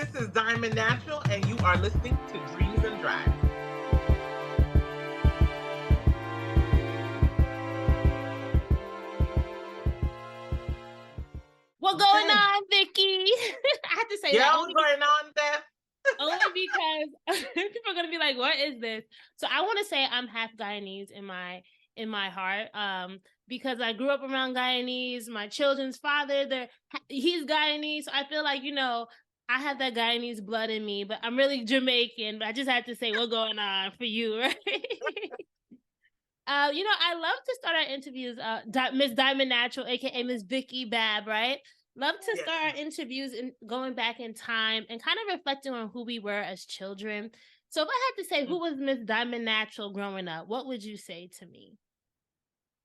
This is Diamond Natural, and you are listening to Dreams and Drive. What's going on, Vikki? I have to say that what's going on there? only because people are gonna be like, "What is this?" So I want to say I'm half Guyanese in my heart, because I grew up around Guyanese. My children's father, he's Guyanese. So I feel like I have that Guyanese blood in me, but I'm really Jamaican. But I just had to say, "What's going on for you?" Right? I love to start our interviews, Miss Diamond Natural, aka Miss Vikki Babb, right? Love to start our interviews and going back in time and kind of reflecting on who we were as children. So if I had to say who was Miss Diamond Natural growing up, what would you say to me?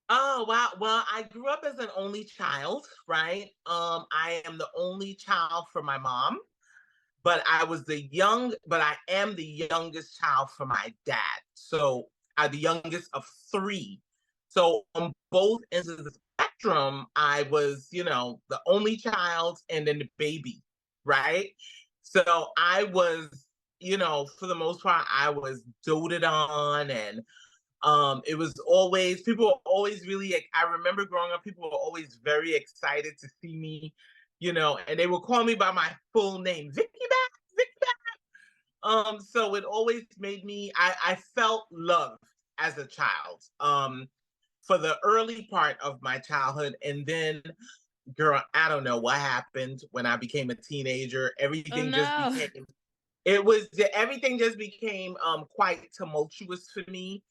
Oh, wow. Well, I grew up as an only child, right? I am the only child for my mom, but I am the youngest child for my dad. So I'm the youngest of three. So on both ends of the spectrum, I was, the only child and then the baby, right? So I was, for the most part, I was doted on, and it was always, people were always really, I remember growing up, people were always very excited to see me, and they would call me by my full name, Vikki Babb, Vikki Babb. So it always made me, I felt loved as a child, for the early part of my childhood. And then, girl, I don't know what happened when I became a teenager. Oh Everything just no. became, everything just became quite tumultuous for me.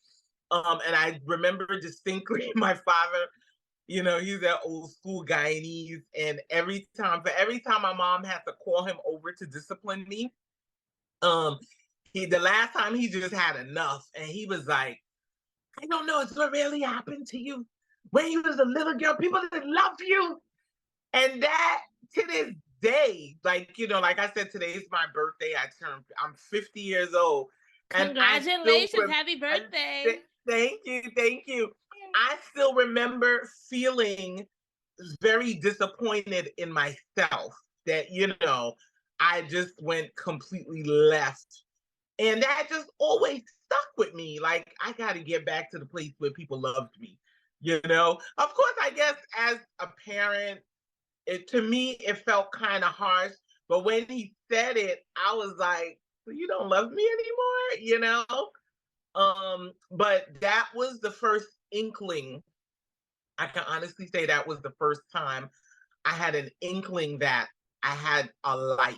And I remember distinctly my father, he's that old school Guyanese. And every time my mom had to call him over to discipline me, um, the last time he just had enough. And he was like, I don't know, it's what really happened to you. When you was a little girl, people didn't love you. And that, to this day, like I said, today is my birthday. I'm 50 years old. And Congratulations. Happy birthday. Thank you. Thank you. I still remember feeling very disappointed in myself that, I just went completely left. And that just always stuck with me. Like, I got to get back to the place where people loved me. Of course, I guess as a parent, to me, it felt kind of harsh. But when he said it, I was like, so you don't love me anymore, But that was the first inkling. I can honestly say that was the first time I had an inkling that I had a light,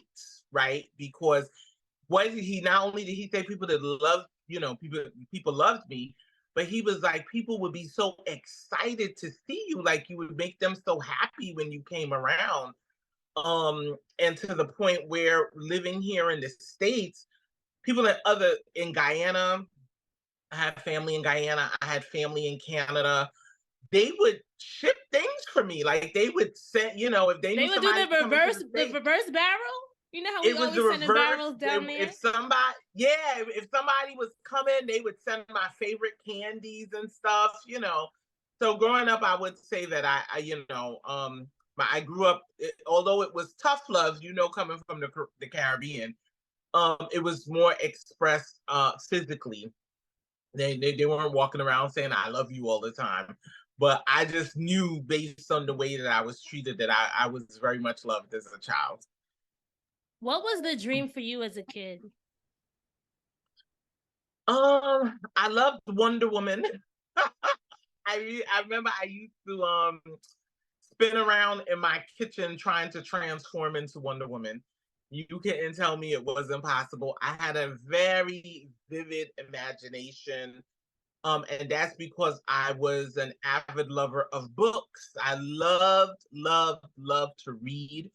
right? Because not only did he say people that love, people loved me, but he was like, people would be so excited to see you, like you would make them so happy when you came around. And to the point where living here in the States, people in Guyana, I had family in Guyana, I had family in Canada. They would ship things for me. Like they would send, if they knew They would do somebody the reverse barrel. You know how we it was the always sending reverse. barrels down there? If somebody was coming, they would send my favorite candies and stuff, So growing up, I would say that I grew up, although it was tough love, coming from the Caribbean, it was more expressed physically. They weren't walking around saying I love you all the time. But I just knew based on the way that I was treated that I was very much loved as a child. What was the dream for you as a kid? I loved Wonder Woman. I remember I used to spin around in my kitchen trying to transform into Wonder Woman. You couldn't tell me it was impossible. I had a very vivid imagination. And that's because I was an avid lover of books. I loved to read.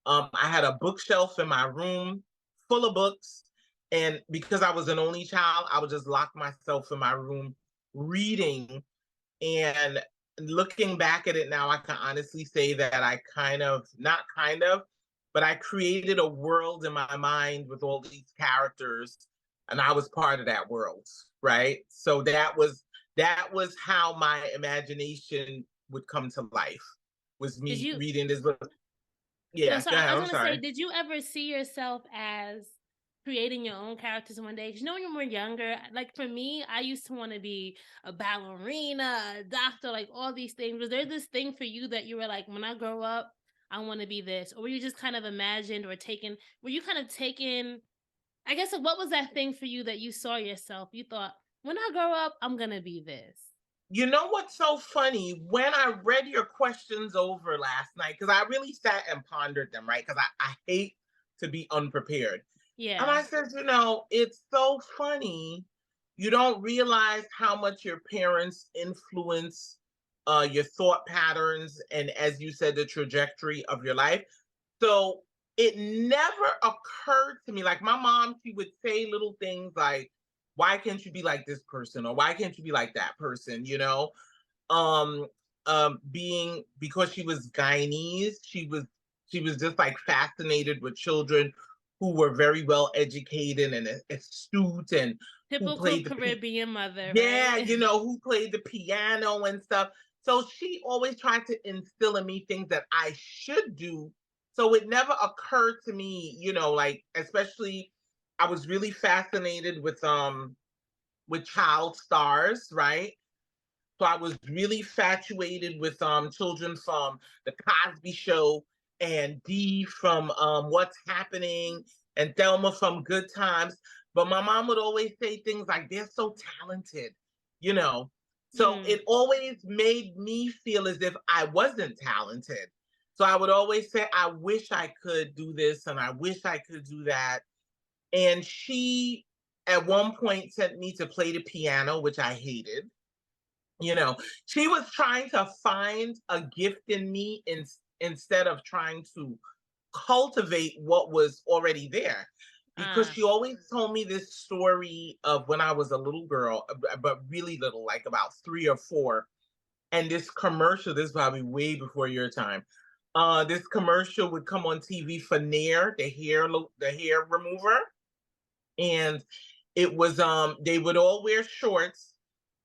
I had a bookshelf in my room full of books. And because I was an only child, I would just lock myself in my room reading. And looking back at it now, I can honestly say that but I created a world in my mind with all these characters, and I was part of that world, right? So that was how my imagination would come to life, was me reading this book. Yeah, So go ahead. I was I'm gonna say, sorry. did you ever see yourself as creating your own characters one day? 'Cause you know, when you were younger, like for me, I used to want to be a ballerina, a doctor, like all these things. Was there this thing for you that you were like, when I grow up, I want to be this? Or were you just kind of imagined or taken, were you kind of taken, I guess, like, what was that thing for you that you saw yourself? You thought, when I grow up, I'm gonna be this. You know what's so funny? When I read your questions over last night, because I really sat and pondered them, right? Because I hate to be unprepared. And Yeah. I said, it's so funny. You don't realize how much your parents influence your thought patterns and, as you said, the trajectory of your life. So it never occurred to me. Like my mom, she would say little things like, why can't you be like this person? Or why can't you be like that person? Um, being because she was Guyanese, she was just like fascinated with children who were very well educated and astute and who Typical played Caribbean mother, yeah, right? who played the piano and stuff. So she always tried to instill in me things that I should do. So it never occurred to me, like especially I was really fascinated with child stars, right? So I was really infatuated with children from the Cosby Show and Dee from What's Happening and Thelma from Good Times. But my mom would always say things like, they're so talented, you know. So Mm. it always made me feel as if I wasn't talented. So I would always say, I wish I could do this and I wish I could do that. And she, at one point, sent me to play the piano, which I hated. You know, she was trying to find a gift in me instead of trying to cultivate what was already there. Because Uh, she always told me this story of when I was a little girl, but really little, like about 3 or 4. And this commercial, this is probably way before your time. This commercial would come on TV for Nair, the hair remover, and it was they would all wear shorts,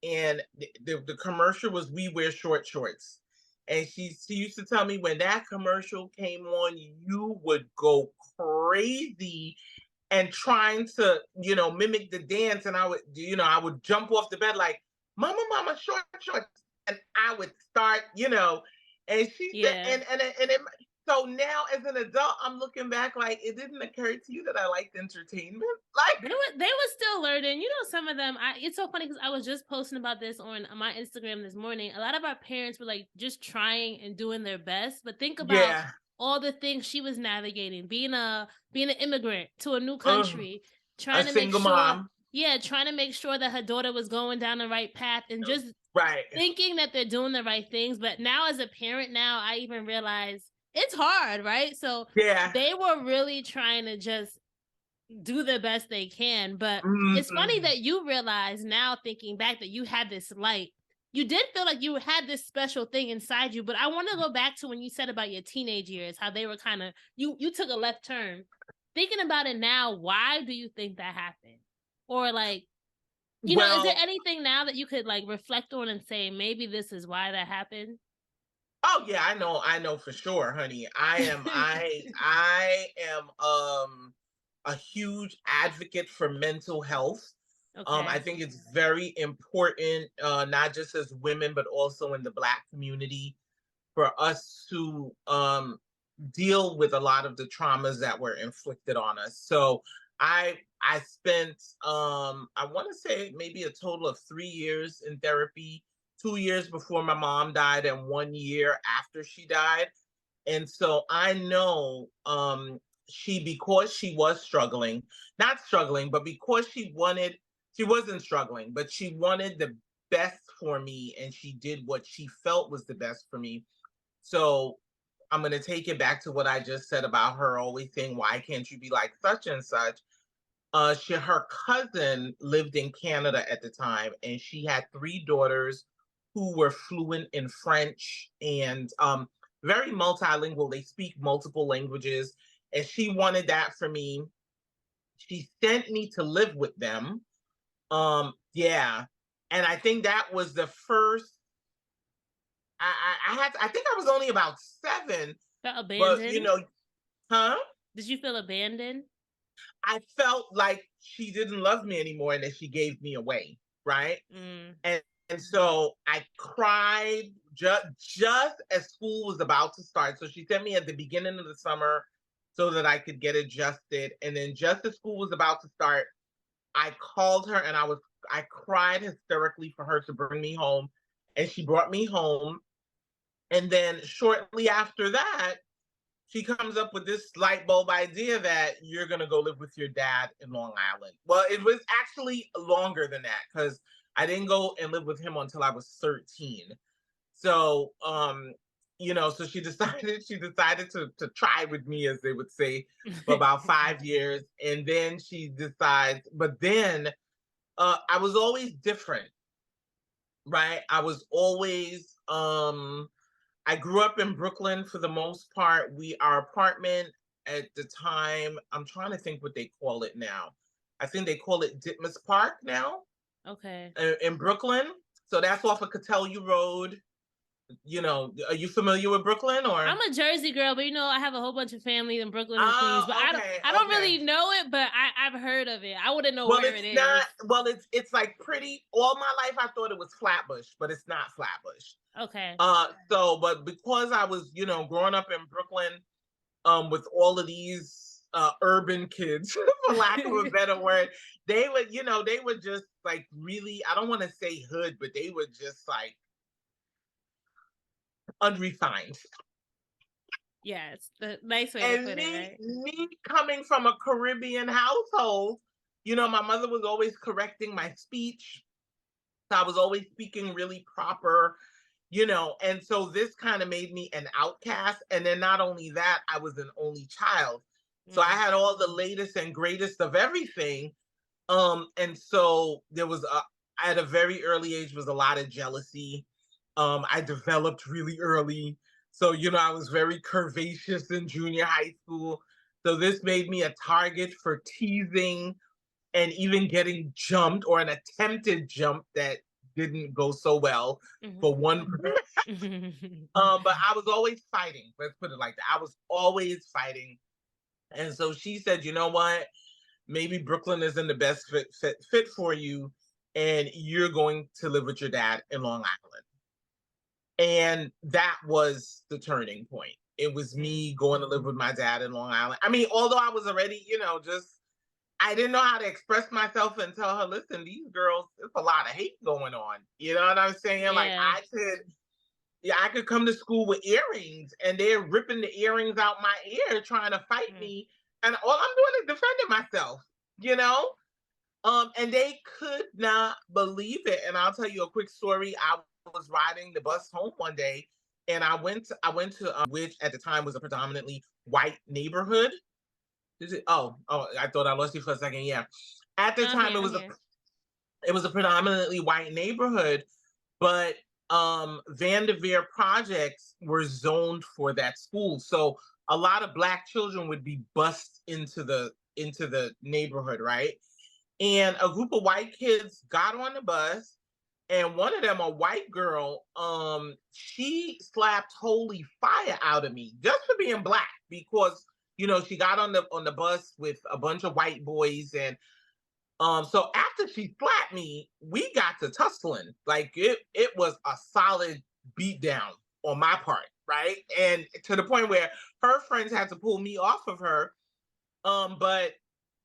and the commercial was we wear short shorts. And she used to tell me when that commercial came on, you would go crazy and trying to, mimic the dance. And I would jump off the bed like, Mama, Mama, short shorts. And I would start, and she said, yeah. and so now as an adult, I'm looking back like it didn't occur to you that I liked entertainment. Like, They were still learning. You know, some of them. It's so funny because I was just posting about this on my Instagram this morning. A lot of our parents were like just trying and doing their best, but think about yeah, all the things she was navigating, being an immigrant to a new ugh, country, a trying to make single sure, mom. yeah, trying to make sure that her daughter was going down the right path, and just Right. thinking that they're doing the right things. But now, as a parent, now I even realize it's hard, right? So Yeah. they were really trying to just do the best they can. But it's funny Mhm. that you realize now, thinking back, that you had this light. You did feel like you had this special thing inside you. But I want to go back to when you said about your teenage years, how they were kind of, you took a left turn. Thinking about it now, why do you think that happened? Or like, is there Well, anything now that you could like reflect on and say maybe this is why that happened? oh yeah, I know for sure, honey. I am a huge advocate for mental health. I Okay. think it's very important, not just as women, but also in the Black community, for us to deal with a lot of the traumas that were inflicted on us. So I spent I want to say maybe a total of 3 years in therapy, 2 years before my mom died and 1 year after she died. And so I know because she was struggling, not struggling, but because she wasn't struggling, but she wanted the best for me and she did what she felt was the best for me. So I'm going to take it back to what I just said about her always saying, why can't you be like such and such? Her cousin lived in Canada at the time, and she had 3 daughters who were fluent in French and very multilingual. They speak multiple languages, and she wanted that for me. She sent me to live with them. Yeah, and I think that was the first. I think I was only about 7, Felt but abandoned. Huh? Did you feel abandoned? I felt like she didn't love me anymore and that she gave me away, right? Mm. And so I cried just as school was about to start. So she sent me at the beginning of the summer so that I could get adjusted. And then just as school was about to start, I called her and I cried hysterically for her to bring me home. And she brought me home. And then shortly after that, she comes up with this light bulb idea that you're going to go live with your dad in Long Island. Well, it was actually longer than that because I didn't go and live with him until I was 13. So, so she decided to try with me, as they would say, for about 5 years. And then she decides, but then I was always different, right? I was always I grew up in Brooklyn for the most part. Our apartment at the time, I'm trying to think what they call it now. I think they call it Ditmas Park now. Okay. In Brooklyn. So that's off of Catellia Road. Are you familiar with Brooklyn or? I'm a Jersey girl, but I have a whole bunch of family in Brooklyn and Queens. But Oh, okay, I don't okay. really know it, but I've heard of it. I wouldn't know Well, where it's it is. not. Well, it's like pretty. All my life, I thought it was Flatbush, but it's not Flatbush. Okay. But because I was, growing up in Brooklyn, with all of these urban kids, for lack of a better word, they were just like really. I don't want to say hood, but they were just like unrefined. Yeah, it's the nice way to And put it, right? me coming from a Caribbean household, my mother was always correcting my speech. So I was always speaking really proper, and so this kind of made me an outcast. And then not only that, I was an only child. So I had all the latest and greatest of everything. And so at a very early age was a lot of jealousy. I developed really early. So, I was very curvaceous in junior high school. So this made me a target for teasing and even getting jumped or an attempted jump that didn't go so well for one. But I was always fighting. Let's put it like that. I was always fighting. And so she said, you know what? Maybe Brooklyn isn't the best fit for you, and you're going to live with your dad in Long Island. And that was the turning point. It was me going to live with my dad in Long Island. I mean, although I was already, I didn't know how to express myself and tell her, listen, these girls, there's a lot of hate going on. You know what I'm saying? Like Yeah. I could come to school with earrings and they're ripping the earrings out my ear trying to fight me. And all I'm doing is defending myself, you know? And they could not believe it. And I'll tell you a quick story. I was riding the bus home one day and I went to which at the time was a predominantly white neighborhood. Is it? Oh, I thought I lost you for a second. Yeah. At the I'm time here. I'm here. it was a predominantly white neighborhood, but Vanderveer projects were zoned for that school. So a lot of black children would be bussed into the neighborhood, right? And a group of white kids got on the bus, and one of them, a white girl, she slapped holy fire out of me just for being black because she got on the bus with a bunch of white boys. And so after she slapped me, we got to tussling. Like it was a solid beat down on my part, right? And to the point where her friends had to pull me off of her. But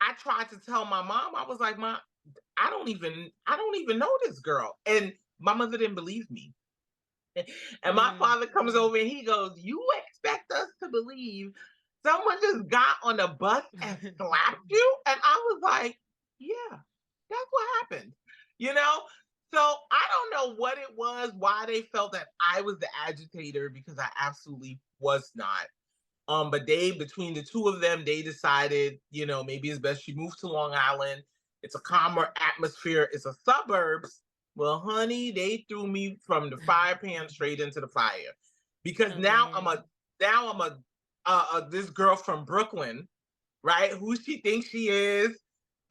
I tried to tell my mom, I was like, Mom, I don't even know this girl. And my mother didn't believe me. And my father comes over and he goes, you expect us to believe someone just got on a bus and slapped you? And I was like, yeah, that's what happened. You know? So I don't know what it was, why they felt that I was the agitator, because I absolutely was not. But between the two of them, they decided, maybe it's best she moved to Long Island. It's a calmer atmosphere. It's a suburbs. Well, honey, they threw me from the fire pan straight into the fire, because Oh, now man. I'm a this girl from Brooklyn, right? Who she thinks she is,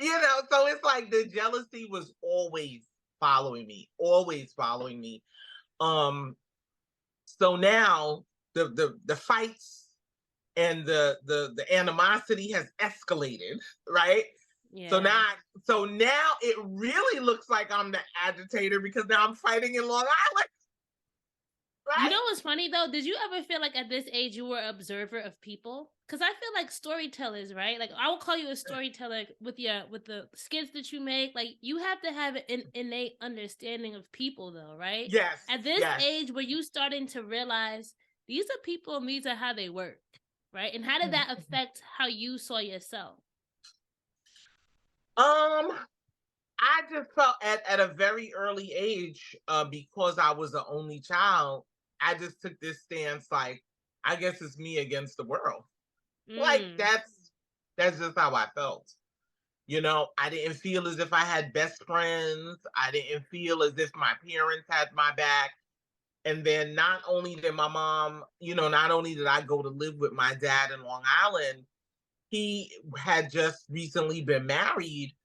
So it's like the jealousy was always following me, always following me. Um, so now the fights and the animosity has escalated, right? So Yeah. now it really looks like I'm the agitator because now I'm fighting in Long Island, You right? know what's funny though? Did you ever feel like at this age you were an observer of people? Because I feel like storytellers, right? Like I will call you a storyteller with the skits that you make. Like you have to have an innate understanding of people, though, right? Yes, At this yes. age, were you starting to realize these are people and these are how they work, right? And how did that affect how you saw yourself? Um, I just felt at a very early age, because I was the only child, I just took this stance like, I guess it's me against the world. Like Mm. that's just how I felt. You know, I didn't feel as if I had best friends. I didn't feel as if my parents had my back. And then not only did my mom, not only did I go to live with my dad in Long Island, he had just recently been married.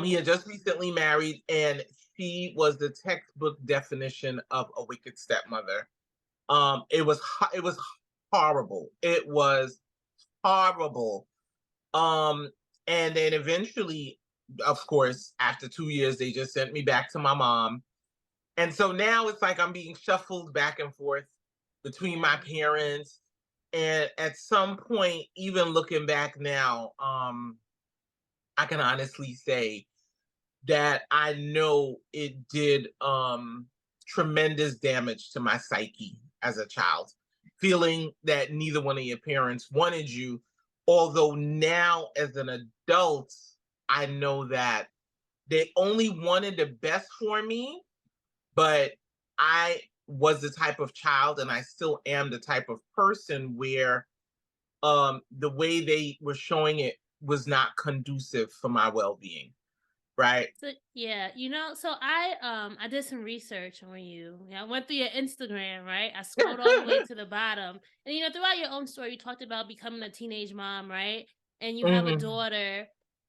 He had Mm. just recently married, and she was the textbook definition of a wicked stepmother. It was horrible. It was horrible. Um, and then eventually, of course, after 2 years, they just sent me back to my mom. And so now it's like I'm being shuffled back and forth between my Yeah. parents. And at some point, even looking back now, I can honestly say that I know it did tremendous damage to my psyche as a child, feeling that neither one of your parents wanted you. Although now, as an adult, I know that they only wanted the best for me, but I was the type of child, and I still am the type of person where the way they were showing it was not conducive for my well-being, right? So yeah, so I did some research on you. I went through your Instagram, right? I scrolled all the way to the bottom. And throughout your own story, you talked about becoming a teenage mom, right? And you have a Hmm. daughter,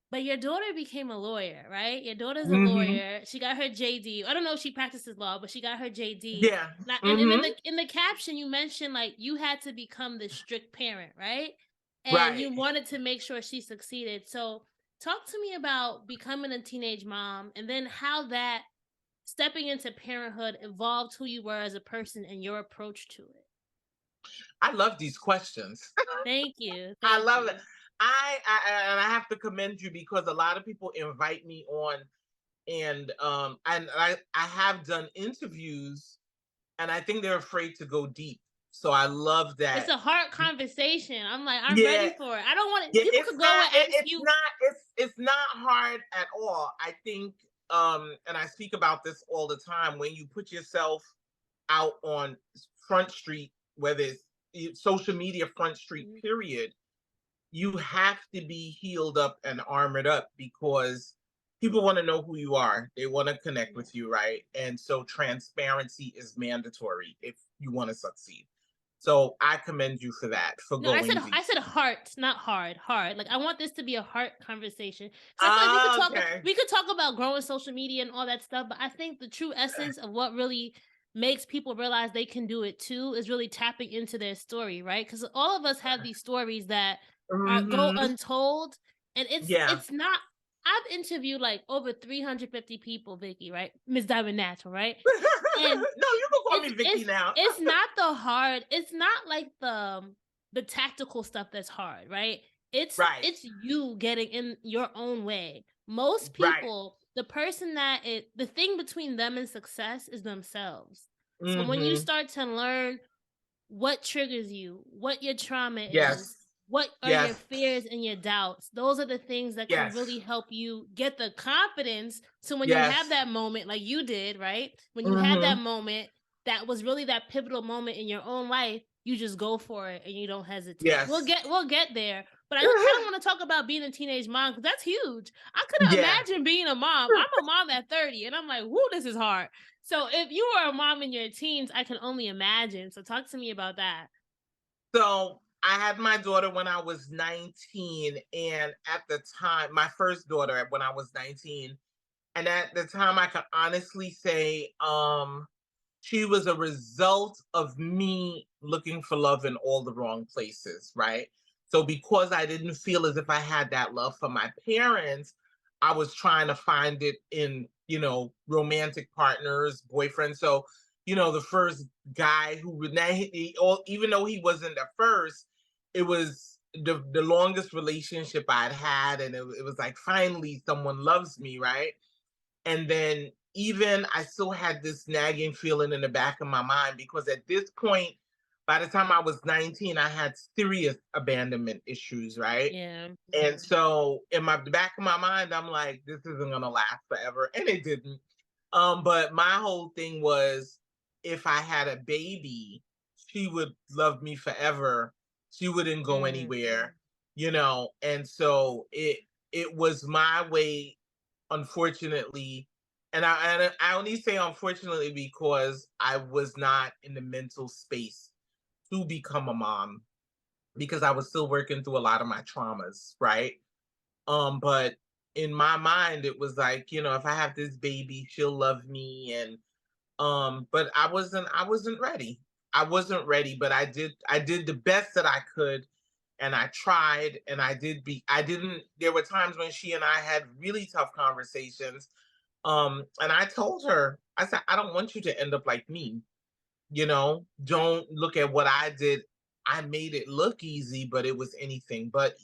but your daughter became a lawyer, right? Your daughter's a Hmm. lawyer. She got her JD. I don't know if she practices law, but she got her JD. Yeah. And Hmm. in the caption you mentioned like you had to become the strict parent, right? And Right. you wanted to make sure she succeeded. So talk to me about becoming a teenage mom and then how that stepping into parenthood evolved who you were as a person and your approach to it. I love these questions. Thank you. I Thank love it. you. And I have to commend you because a lot of people invite me on, and I have done interviews, and I think they're afraid to go deep. So I love It's that. a hard conversation. I'm like, I'm Yeah, ready for it. I don't want it. yeah. People could go and ask It's you. not. It's not hard at all. I think, and I speak about this all the time. When you put yourself out on Front Street, whether it's social media Front Street, Mhm. period, you have to be healed up and armored up because people want to know who you are. They want to connect Yeah. with you, right? And so transparency is mandatory if you want to succeed. So I commend you for that, for No, going I deep. said heart, not hard. Hard. Like I want this to be a heart conversation because I feel like Okay. we could talk about growing social media and all that stuff, but I think the true essence of what really makes people realize they can do it too is really tapping into their story, right? Because all of us have these stories that are go Hmm. untold, and Yeah. it's not. I've interviewed like over 350 people, Vicky, right? Miss Diamond Natural, right? And No, you can call it's me Vicky now. not the hard it's not like the tactical stuff that's hard, right? Right. It's you getting in your own way. Most Right. people, the person that the thing between them and success is themselves. So when you Hmm. start to learn what triggers you, what your trauma is, Yes. what are your Yes. fears and your doubts. Those are the things that can Yes. really help you get the confidence. So when you have Yes. that moment, like you did, right? When you had that Hmm. moment, that was really that pivotal moment in your own life, you just go for it and you don't hesitate. Yes. We'll get there. But I kind of want to talk about being a teenage mom because that's huge. I couldn't Yeah. imagine being a mom. I'm a mom at 30 and I'm like, whoo, this is hard. So if you were a mom in your teens, I can only imagine. So talk to me about that. So I had my daughter when I was 19. And at the time, my first daughter when I was 19. And at the time, I could honestly say, she was a result of me looking for love in all the wrong places, right? So because I didn't feel as if I had that love for my parents, I was trying to find it in, romantic partners, boyfriends. So, the first guy who would now, even though he wasn't the first, it was the longest relationship I'd had. And it was like, finally, someone loves me, right? And then even I still had this nagging feeling in the back of my mind because at this point, by the time I was 19, I had serious abandonment issues, right? Yeah. And so in the back of my mind, I'm like, this isn't gonna last forever. And it didn't. But my whole thing was if I had a baby, she would love me forever. She wouldn't go Mm. anywhere, and so it was my way, unfortunately. And I only say unfortunately because I was not in the mental space to become a mom because I was still working through a lot of my traumas, right? But in my mind, it was like, if I have this baby, she'll love me. And but I wasn't ready. I wasn't ready, but I did the best that I could, and I tried, and I didn't there were times when she and I had really tough conversations. And I told her, I said, I don't want you to end up like me. Don't look at what I did. I made it look easy, but it was anything but.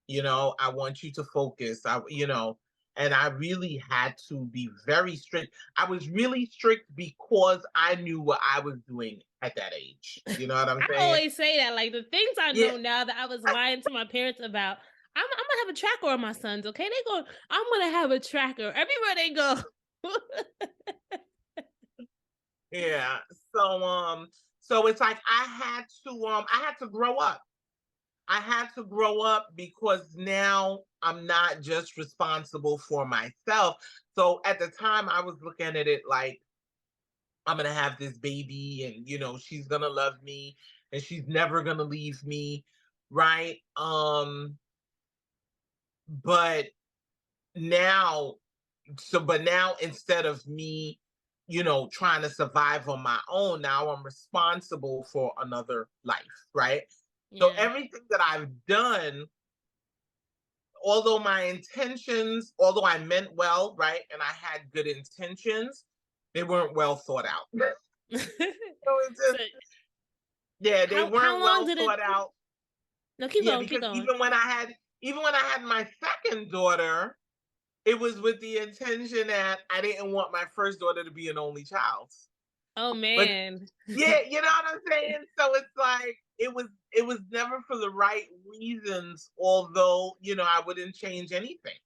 I want you to focus. And I really had to be very strict. I was really strict because I knew what I was doing at that age. You know what I'm I saying? always say that, like the things I Yeah. know now that I was lying to my parents about. I'm gonna have a tracker on my sons, okay? I'm gonna have a tracker everywhere they go. Yeah. So it's like I had to grow up. I had to grow up because now I'm not just responsible for myself. So at the time I was looking at it like I'm going to have this baby and she's going to love me and she's never going to leave me, right? But now but now instead of me trying to survive on my own, now I'm responsible for another life, right? So Yeah. everything that I've done, although I meant well, right, and I had good intentions, they weren't well thought out. So it's So just, yeah, they how weren't long well did it? thought out. No, keep Yeah, going, keep because going. even when I had my second daughter, it was with the intention that I didn't want my first daughter to be an only child. Oh But man. yeah, you know what I'm saying? So it's like it was never for the right reasons, although, I wouldn't change anything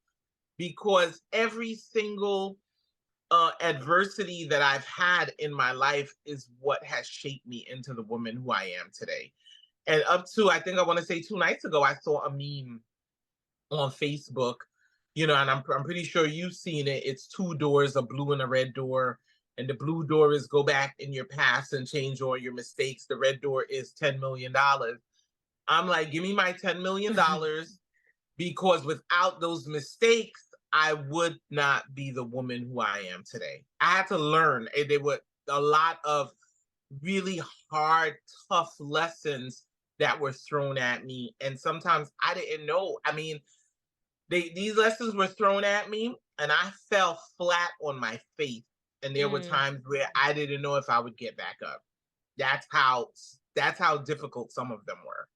because every single adversity that I've had in my life is what has shaped me into the woman who I am today. And up to, I think I want to say 2 nights ago, I saw a meme on Facebook, and I'm pretty sure you've seen it. It's two doors, a blue and a red door. And the blue door is go back in your past and change all your mistakes. The red door is $10 million. I'm like, give me my $10 million because without those mistakes, I would not be the woman who I am today. I had to learn. And they were a lot of really hard, tough lessons that were thrown at me. And sometimes I didn't know. I mean, these lessons were thrown at me and I fell flat on my face. And there were Mm. times where I didn't know if I would get back up. That's how difficult some of them were.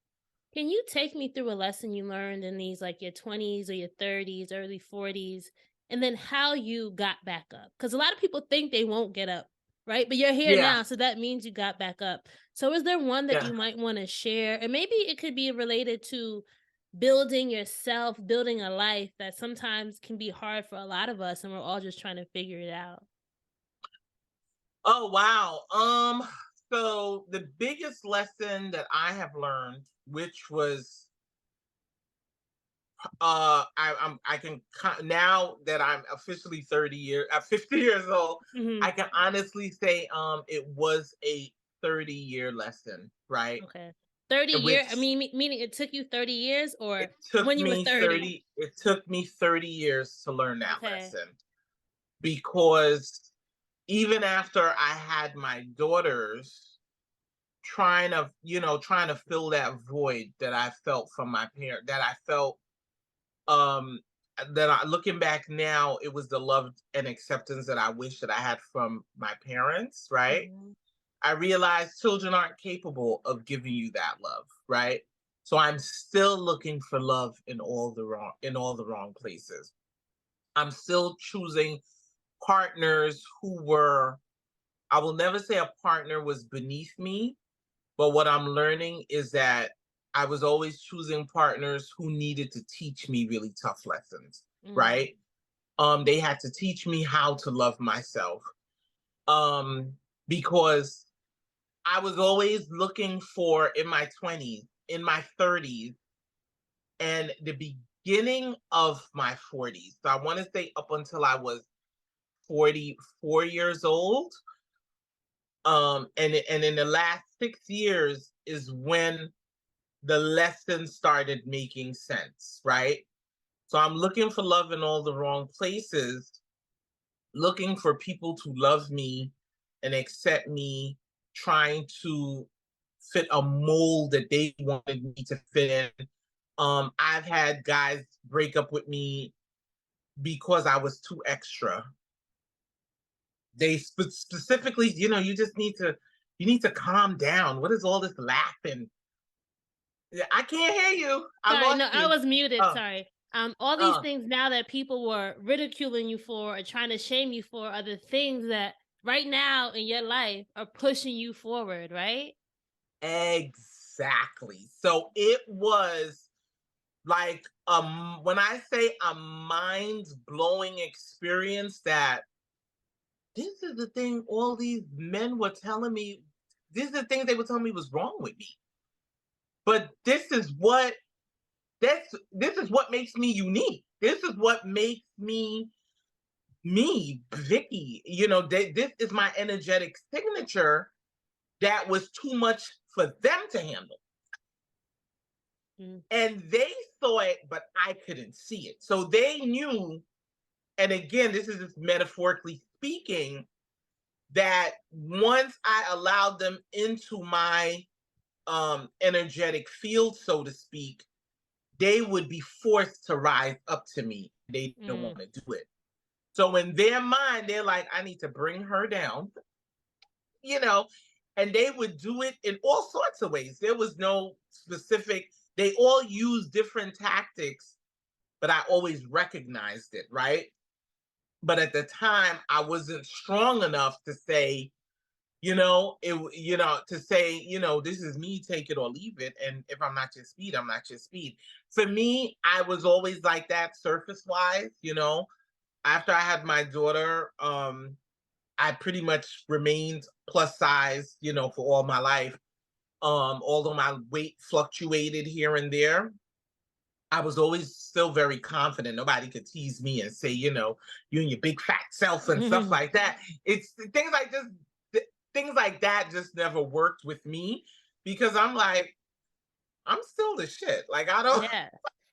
Can you take me through a lesson you learned in these, like your 20s or your 30s, early 40s, and then how you got back up? Because a lot of people think they won't get up, right? But you're here Yeah, now, so that means you got back up. So is there one that yeah. you might want to share? And maybe it could be related to building yourself, building a life that sometimes can be hard for a lot of us, and we're all just trying to figure it out. Oh wow. So the biggest lesson that I have learned, which was I can now that I'm officially 50 years old, I Hmm. can honestly say it was a 30-year lesson, right? Okay. 30 In year, which I mean, meaning it took you 30 years or it took when you were me 30? 30 it took me 30 years to learn that Okay. lesson because even after I had my daughters, trying to fill that void that I felt from my parent, that I felt, um, looking back now, it was the love and acceptance that I wish that I had from my parents, right? Mhm. I realized children aren't capable of giving you that love, right? So I'm still looking for love in all the wrong places. I'm still choosing partners who were, I will never say a partner was beneath me, but what I'm learning is that I was always choosing partners who needed to teach me really tough lessons, Mm. right? They had to teach me how to love myself. Um, because I was always looking for, in my 20s, in my 30s, and the beginning of my 40s. So I want to say up until I was 44 years old. And in the last 6 years is when the lessons started making sense, right? So I'm looking for love in all the wrong places, looking for people to love me and accept me, trying to fit a mold that they wanted me to fit in. I've had guys break up with me because I was too extra. They specifically, you need to calm down. What is all this laughing? Yeah, I can't hear you. I Sorry, lost no, I you. was muted. Uh, Sorry. All these uh, things now that people were ridiculing you for or trying to shame you for are the things that right now in your life are pushing you forward, right? exactly. So it was like, when I say a mind blowing experience, that this is the thing all these men were telling me, these are the things they were telling me was wrong with me. But this is what makes me unique. This is what makes me, Vikki. This is my energetic signature that was too much for them to handle. Mm. And they saw it, but I couldn't see it. So they knew, and again, this is just metaphorically speaking, that once I allowed them into my energetic field, so to speak, they would be forced to rise up to me. They don't Mm. want to do it. So in their mind, they're like, I need to bring her down, you know, and they would do it in all sorts of ways. There was no specific, they all use different tactics, but I always recognized it, right? But at the time, I wasn't strong enough to say, to say, this is me, take it or leave it. And if I'm not your speed, I'm not your speed. For me, I was always like that surface wise. After I had my daughter, I pretty much remained plus size, for all my life. Although my weight fluctuated here and there, I was always still very confident. Nobody could tease me and say, you and your big fat self and stuff like that. It's things like that just never worked with me, because I'm like, I'm still the shit. Like, I don't. Yeah.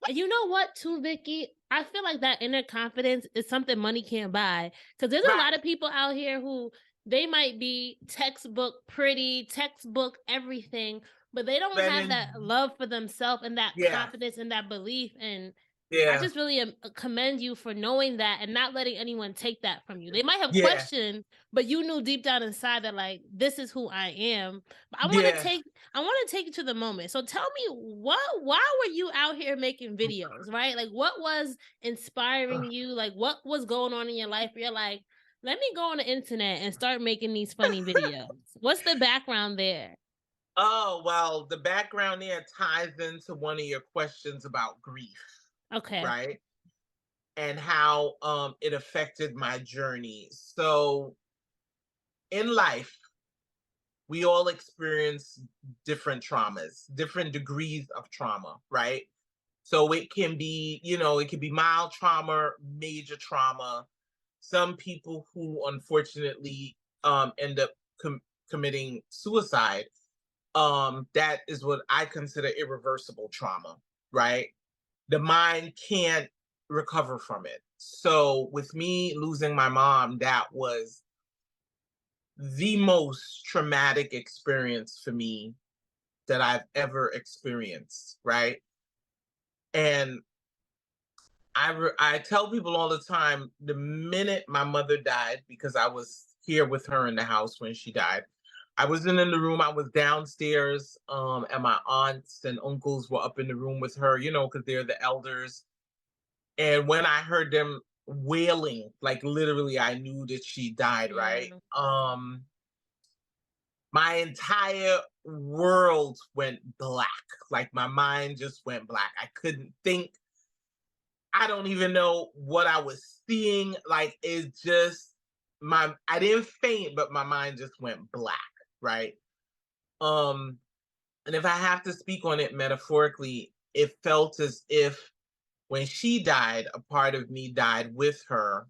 And you know what, too, Vikki? I feel like that inner confidence is something money can't buy. Because there's a lot Right. of people out here who they might be textbook pretty, textbook everything, but they don't And have then, that love for themselves and that yeah, confidence and that belief. And I yeah, just really commend you for knowing that and not letting anyone take that from you. They might have yeah, questioned, but you knew deep down inside that like this is who I am. But yeah. I want to take you to the moment. So tell me why were you out here making videos, right? Like what was inspiring you? Like what was going on in your life where you're like, let me go on the internet and start making these funny videos. What's the background there? Oh, well, the background there ties into one of your questions about grief, Okay. right? And how it affected my journey. So in life, we all experience different traumas, different degrees of trauma, right? So it can be mild trauma, major trauma. Some people who unfortunately end up committing suicide, that is what I consider irreversible trauma, right? The mind can't recover from it. So with me losing my mom, that was the most traumatic experience for me that I've ever experienced, right? And I tell people all the time, the minute my mother died, because I was here with her in the house when she died, I wasn't in the room. I was downstairs, and my aunts and uncles were up in the room with her, because they're the elders. And when I heard them wailing, like literally, I knew that she died. Right. Yeah. My entire world went black. Like my mind just went black. I couldn't think. I don't even know what I was seeing. Like it's just I didn't faint, but my mind just went black, right? Um, and if I have to speak on it metaphorically, it felt as if when she died, a part of me died with her.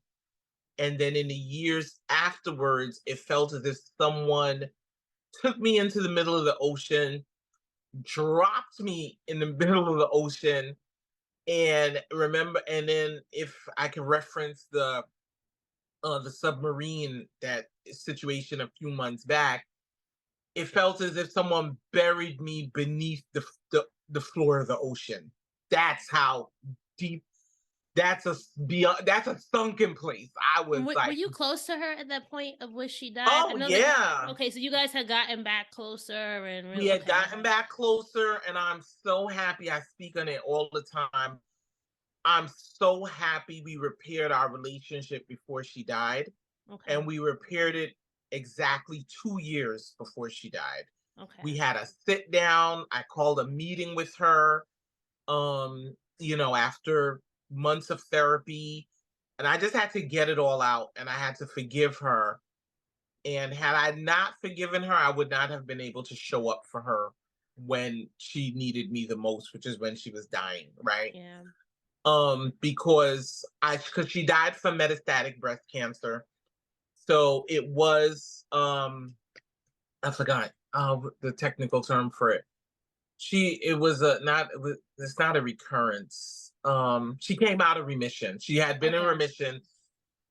And then in the years afterwards, it felt as if someone took me into the middle of the ocean, dropped me in the middle of the ocean, and then if I can reference the submarine, that situation a few months back, it felt as if someone buried me beneath the floor of the ocean. That's how deep. That's a sunken place. I was Were like, you close to her at that point of when she died? I oh know that. yeah. Okay, so you guys had gotten back closer and We real. had Okay. gotten back closer, and I'm so happy. I speak on it all the time. I'm so happy we repaired our relationship before she died, Okay. and we repaired it exactly 2 years before she died. We Okay. had a sit down. I called a meeting with her, after months of therapy, and I just had to get it all out, and I had to forgive her. And had I not forgiven her, I would not have been able to show up for her when she needed me the most, which is when she was dying, right? Yeah. Because she died from metastatic breast cancer. So it was I forgot the technical term for it. It's not a recurrence. She came out of remission. She had been in Okay. remission.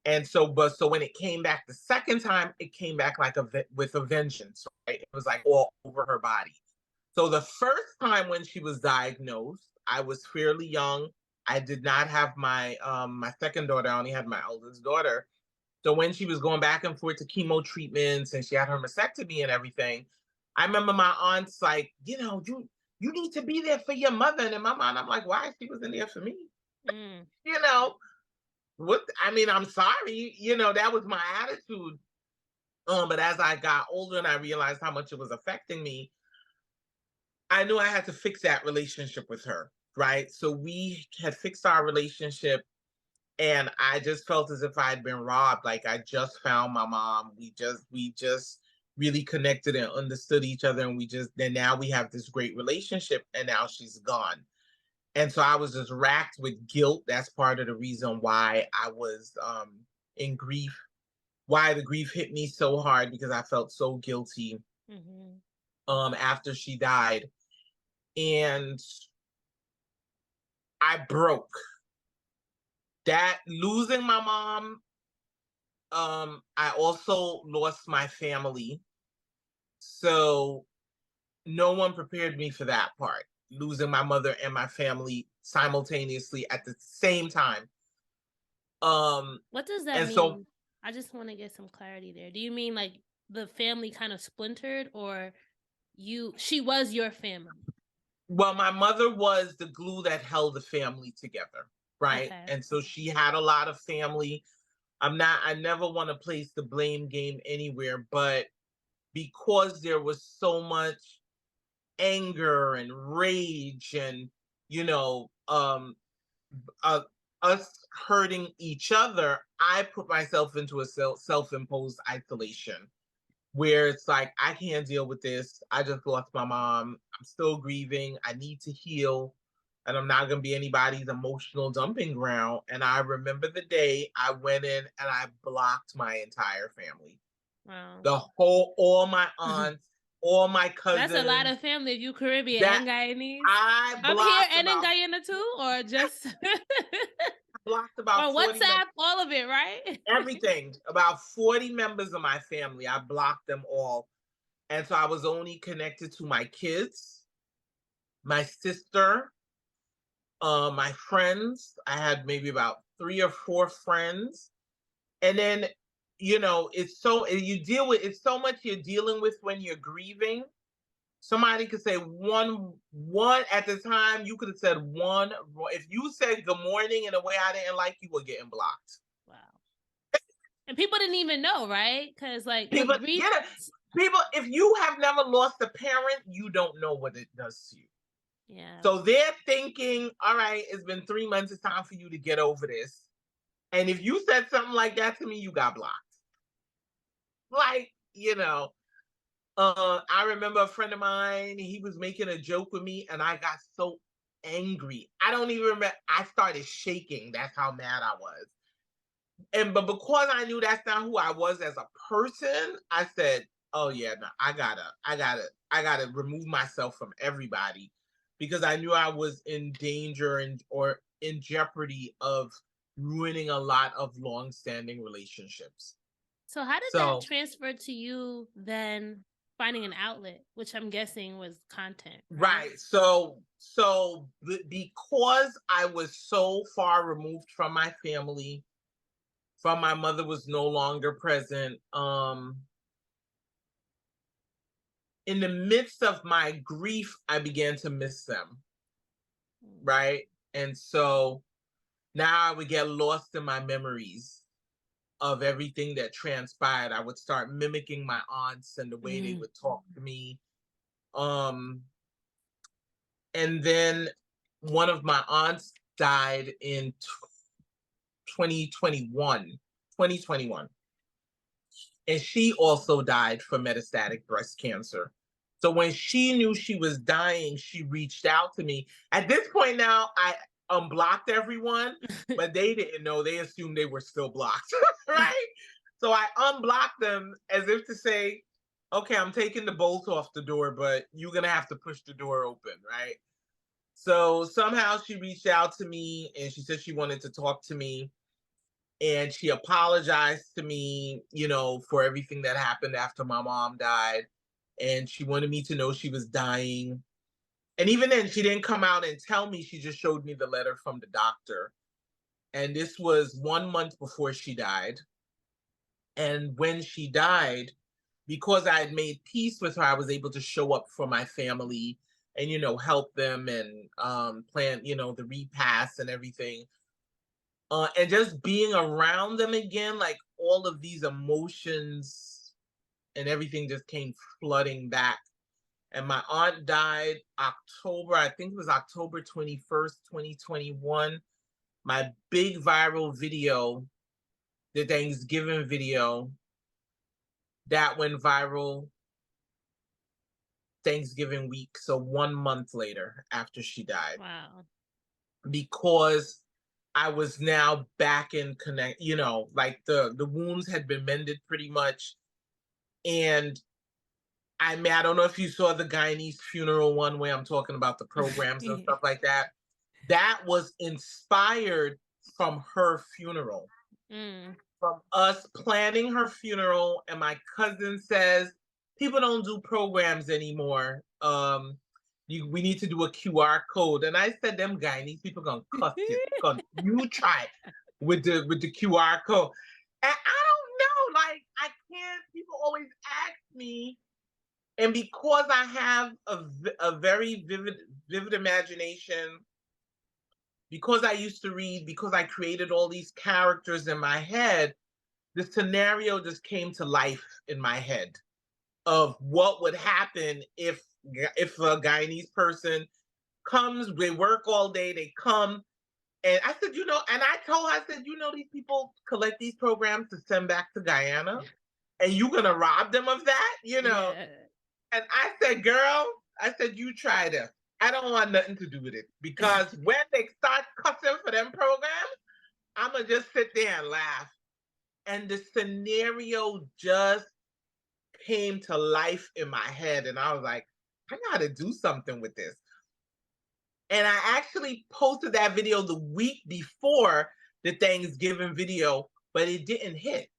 And so when it came back the second time, it came back like with a vengeance, right? It was like all over her body. So the first time when she was diagnosed, I was fairly young. I did not have my second daughter. I only had my eldest daughter. So when she was going back and forth to chemo treatments and she had her mastectomy and everything, I remember my aunts like, you need to be there for your mother. And in my mind, I'm like, why? She was in there for me. Mm. You know, what I mean, I'm sorry, that was my attitude. But as I got older and I realized how much it was affecting me, I knew I had to fix that relationship with her, right? So we had fixed our relationship, and I just felt as if I had been robbed. Like I just found my mom. We just really connected and understood each other, and then now we have this great relationship, and now she's gone. And so I was just racked with guilt. That's part of the reason why I was in grief, why the grief hit me so hard, because I felt so guilty Mm-hmm. after she died. And I broke. That losing my mom, I also lost my family. So no one prepared me for that part. Losing my mother and my family simultaneously at the same time. Um What does that and so mean? I just want to get some clarity there. Do you mean like the family kind of splintered, or she was your family? Well, my mother was the glue that held the family together, right? Okay. And so she had a lot of family. I never want to place the blame game anywhere, but because there was so much anger and rage and, you know, uh, us hurting each other, I put myself into a self-imposed isolation where it's like, I can't deal with this. I just lost my mom. I'm still grieving. I need to heal. And I'm not going to be anybody's emotional dumping ground. And I remember the day I went in and I blocked my entire family. Wow. All my aunts, all my That's a lot cousins, of family if you Caribbean that and Guyanese. I Up here blocked and in about Guyana too, or just blocked about Or 40 members. WhatsApp, all of it, right? Everything. About 40 members of my family. I blocked them all. And so I was only connected to my kids, my sister, my friends. I had maybe about 3 or 4 friends. And then, it's so much you're dealing with when you're grieving. Somebody could say one at the time, you could have said one. If you said good morning in a way I didn't like, you were getting blocked. Wow. And people didn't even know, right? Because like People, grief. yeah, people, if you have never lost a parent, you don't know what it does to you. Yeah. So they're thinking, all right, it's been 3 months, it's time for you to get over this. And if you said something like that to me, you got blocked. Like, I remember a friend of mine, he was making a joke with me and I got so angry. I don't even remember. I started shaking. That's how mad I was. But because I knew that's not who I was as a person, I said, oh yeah, no, I gotta remove myself from everybody because I knew I was in danger or in jeopardy of ruining a lot of long-standing relationships. So how did that So transfer to you then finding an outlet, which I'm guessing was content, right? right. So because I was so far removed from my family, from my mother was no longer present, in the midst of my grief, I began to miss them. Right. And so now I would get lost in my memories of everything that transpired. I would start mimicking my aunts and the way they would talk to me. And then one of my aunts died in 2021. And she also died from metastatic breast cancer. So when she knew she was dying, she reached out to me. At this point now, I unblocked everyone, but they didn't know. They assumed they were still blocked, right? So I unblocked them as if to say, okay, I'm taking the bolt off the door, but you're going to have to push the door open, right? So somehow she reached out to me and she said she wanted to talk to me. And she apologized to me, for everything that happened after my mom died. And she wanted me to know she was dying. And even then, she didn't come out and tell me. She just showed me the letter from the doctor. And this was 1 month before she died. And when she died, because I had made peace with her, I was able to show up for my family and, help them and plan, the repast and everything. And just being around them again, like all of these emotions and everything just came flooding back. And my aunt died October, I think it was October 21st, 2021. My big viral video, the Thanksgiving video, that went viral Thanksgiving week. So 1 month later after she died. Wow. Because I was now back in connect, like the wounds had been mended pretty much. And I don't know if you saw the Guyanese funeral one where I'm talking about the programs and stuff like that. That was inspired from her funeral. From us planning her funeral, and my cousin says people don't do programs anymore. We need to do a QR code. And I said, them Guyanese people gonna cuss it. You try with the QR code. And I don't know, like I can't. People always ask me, and because I have a very vivid imagination, because I used to read, because I created all these characters in my head, the scenario just came to life in my head of what would happen if a Guyanese person comes, they work all day, they come. And I said, and I told her, I said, these people collect these programs to send back to Guyana, and you're going to rob them of that, Yeah. And I said, girl, I said, you try this. I don't want nothing to do with it because when they start cussing for them programs, I'm going to just sit there and laugh. And the scenario just came to life in my head. And I was like, I got to do something with this. And I actually posted that video the week before the Thanksgiving video, but it didn't hit.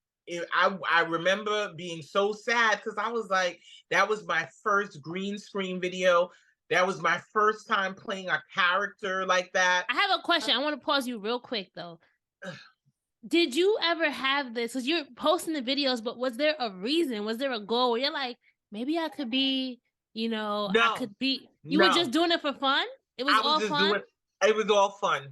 I remember being so sad because I was like, that was my first green screen video. That was my first time playing a character like that. I have a question. I want to pause you real quick though. Did you ever have this? Because you're posting the videos, but was there a reason? Was there a goal where you're like, maybe I could be, you know, I No, could be. You were just no. doing it for fun. It was I was all just fun. doing it was all fun.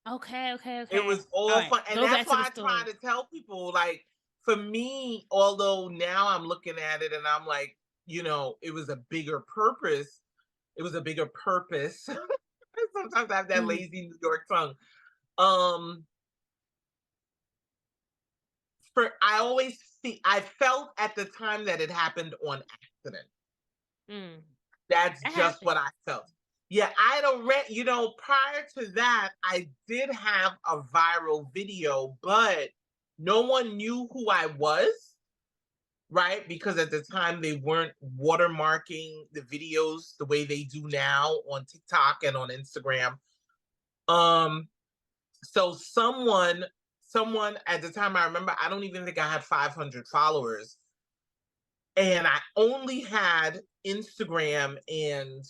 Okay, okay, It okay. was All all right, fun. And go that's back to the why I try story. to tell people, like, for me, although now I'm looking at it and I'm like, it was a bigger purpose. It was a bigger purpose. Sometimes I have that Mhm. lazy New York tongue. Um, I felt at the time that it happened on accident. Mm. That's That just what happened. I felt. Yeah, I don't prior to that, I did have a viral video, but no one knew who I was, right? Because at the time they weren't watermarking the videos the way they do now on TikTok and on Instagram. Um, so someone at the time, I remember, I don't even think I had 500 followers, and I only had Instagram and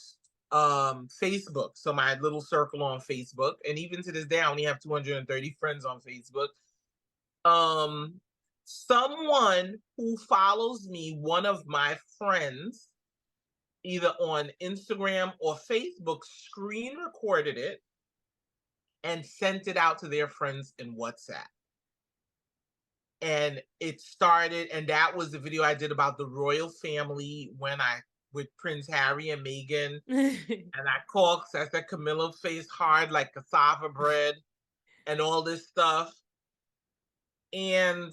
Facebook. So my little circle on Facebook, and even to this day, I only have 230 friends on Facebook. Um, Someone who follows me, one of my friends, either on Instagram or Facebook, screen recorded it and sent it out to their friends in WhatsApp. And it started, and that was the video I did about the royal family with Prince Harry and Meghan. And I called, I said Camilla face hard like cassava bread and all this stuff. And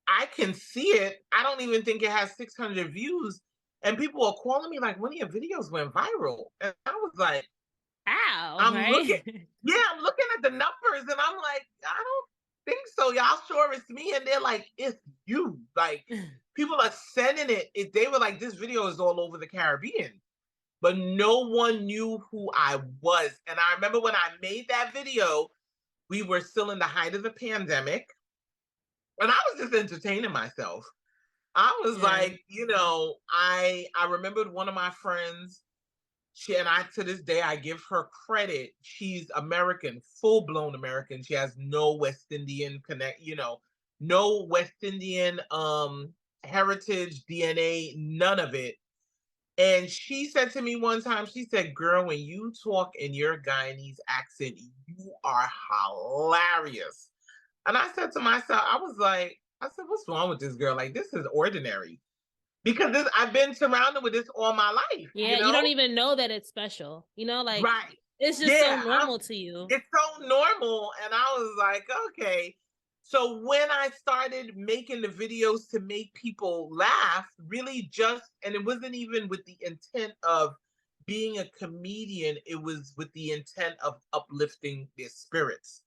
I can see it. I don't even think it has 600 views. And people are calling me like, one of your videos went viral. And I was like, Ow, I'm looking, right? yeah, I'm looking at the numbers and I'm like, I don't think so. Y'all sure it's me? And they're like, it's you. Like, people are sending it. They were like, this video is all over the Caribbean. But no one knew who I was. And I remember when I made that video, we were still in the height of the pandemic. And I was just entertaining myself. I was Yeah. like, I remembered one of my friends. And I, to this day, I give her credit. She's American, full blown American. She has no West Indian no West Indian heritage, DNA, none of it. And she said to me one time, she said, "Girl, when you talk in your Guyanese accent, you are hilarious." And I said to myself, I said, what's wrong with this girl? Like, this is ordinary. Because I've been surrounded with this all my life, Yeah, you don't even know that it's special. Like Right. it's just so Yeah. normal to you. It's so normal. And I was like, okay. So when I started making the videos to make people laugh, really and it wasn't even with the intent of being a comedian, it was with the intent of uplifting their spirits.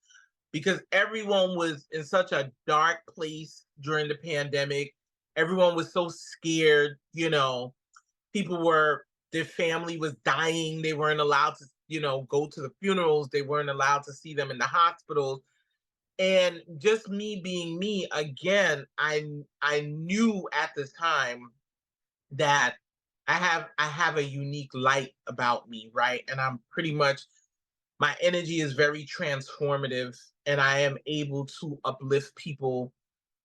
Because everyone was in such a dark place during the pandemic. Everyone was so scared, their family was dying. They weren't allowed to, go to the funerals. They weren't allowed to see them in the hospitals. And just me being me, again, I knew at the time that I have a unique light about me, right? And I'm pretty much, my energy is very transformative, and I am able to uplift people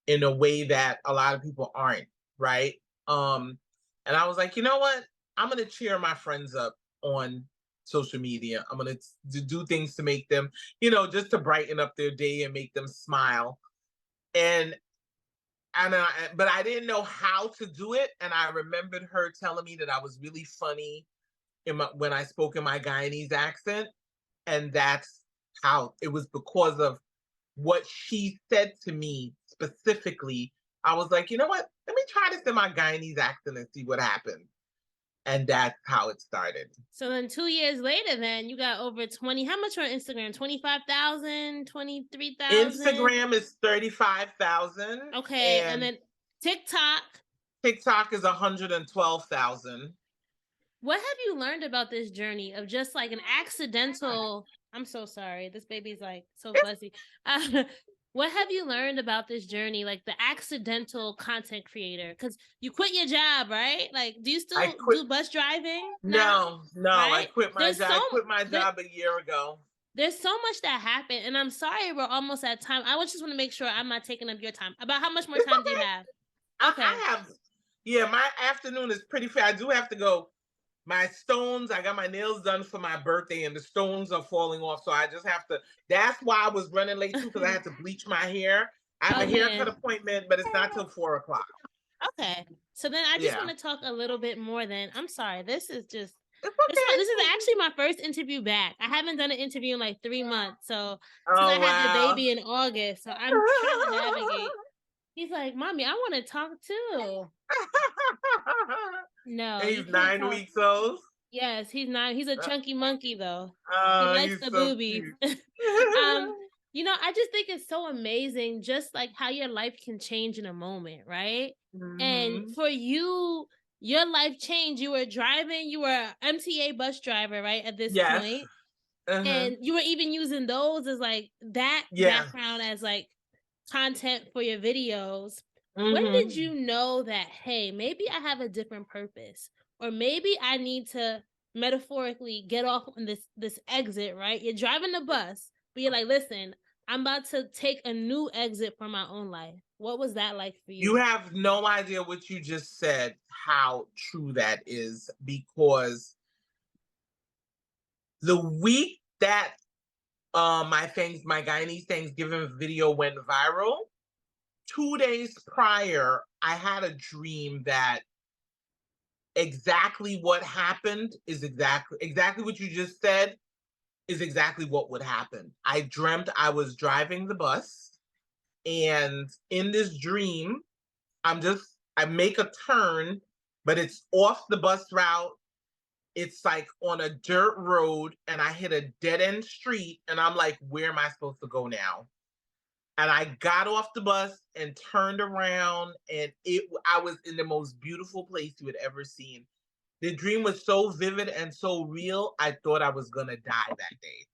in a way that a lot of people aren't, right? And I was like, you know what? I'm gonna cheer my friends up on social media. I'm gonna do things to make them, just to brighten up their day and make them smile. And but I didn't know how to do it. And I remembered her telling me that I was really funny when I spoke in my Guyanese accent, and that's how it was, because of what she said to me specifically. I was like, you know what? Let me try this in my Guyanese accent and see what happens. And that's how it started. So then 2 years later, then you got over 20. How much on Instagram? 25,000, 23,000. Instagram is 35,000, Okay. And and then TikTok. TikTok is 112,000. What have you learned about this journey of just like an accidental I'm so sorry. This baby's like so fuzzy. What have you learned about this journey, like the accidental content creator? Because you quit your job, right? Like, do you I still quit. do bus driving now? No, I Right? quit my There's job. so I quit my there, job a year ago. there's so much that happened, and I'm sorry we're almost at time. I just want to make sure I'm not taking up your time. About how much more It's time do you okay. have? Okay. I have, yeah, my afternoon is pretty fair. I do have to go. My stones, I got my nails done for my birthday and the stones are falling off. So I just have to, that's why I was running late too, because I had to bleach my hair. I have Oh a haircut man. appointment, but it's not till 4 o'clock. Okay. So then I just want Yeah. to talk a little bit more then. I'm sorry. This is just It's this is okay. actually my first interview back. I haven't done an interview in like 3 months. So since I Oh, had the wow. baby in August, so I'm trying to navigate. He's like, Mommy, I want to talk too. No, And you he's can't nine talk. weeks old. Yes, he's not. He's a Uh, chunky monkey though. He oh, likes he's the so boobies. cute. um, I just think it's so amazing, just like how your life can change in a moment, right? And Hmm. for you, your life changed. You were driving. You were a MTA bus driver, right? At this Yes. point, Uh-huh. and you were even using those as like that Yeah. background as like content for your videos. When did Hmm. you know that, hey, maybe I have a different purpose, or maybe I need to metaphorically get off on this exit, right? You're driving the bus, but you're like, listen, I'm about to take a new exit for my own life. What was that like for You you? have no idea what you just said, how true that is, because the week that my Guyanese Thanksgiving video went viral, 2 days prior, I had a dream that exactly what happened is exactly what you just said is exactly what would happen. I dreamt I was driving the bus, and in this dream, I make a turn, but it's off the bus route. It's like on a dirt road, and I hit a dead end street, and I'm like, where am I supposed to go now? And I got off the bus and turned around, and I was in the most beautiful place you had ever seen. The dream was so vivid and so real, I thought I was gonna die that day.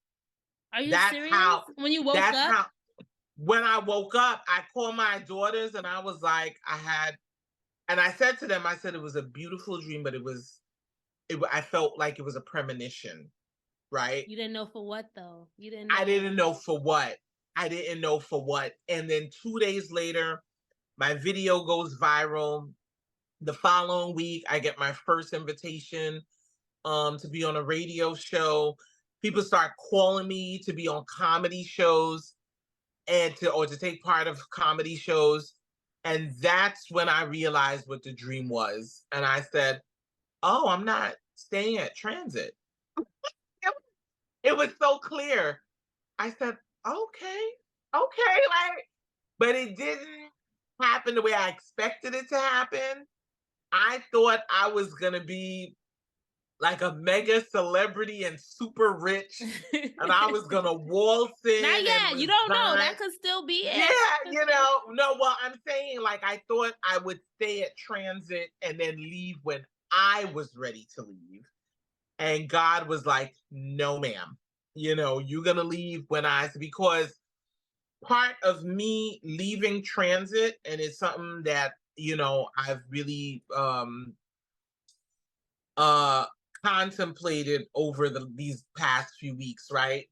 Are you That's serious? how When you woke that's up? how when I woke up, I called my daughters and I was like, and I said to them, I said it was a beautiful dream, but I felt like it was a premonition, right? You didn't know for what though. You didn't I know. didn't know for what. I didn't know for what. And then 2 days later, my video goes viral. The following week, I get my first invitation to be on a radio show. People start calling me to be on comedy shows to take part of comedy shows. And that's when I realized what the dream was. And I said, oh, I'm not staying at Transit. It was so clear. I said, okay, okay, like, but it didn't happen the way I expected it to happen. I thought I was gonna be like a mega celebrity and super rich, and I was gonna waltz Not in and yet. You don't know. resign. That could still be Yeah, it. no, well, I'm saying like I thought I would stay at Transit and then leave when I was ready to leave. And God was like, no, ma'am. You're gonna leave because part of me leaving Transit, and it's something that, I've really uh contemplated over these past few weeks, right?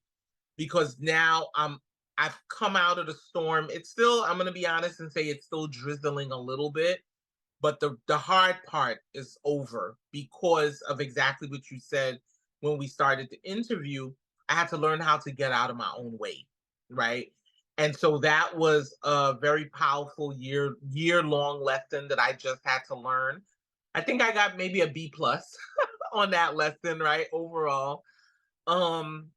Because now I've come out of the storm. It's still, I'm gonna be honest and say it's still drizzling a little bit, but the hard part is over because of exactly what you said when we started the interview. I had to learn how to get out of my own way, right? And so that was a very powerful year long lesson that I just had to learn. I think I got maybe a B plus on that lesson, right? Overall. Um,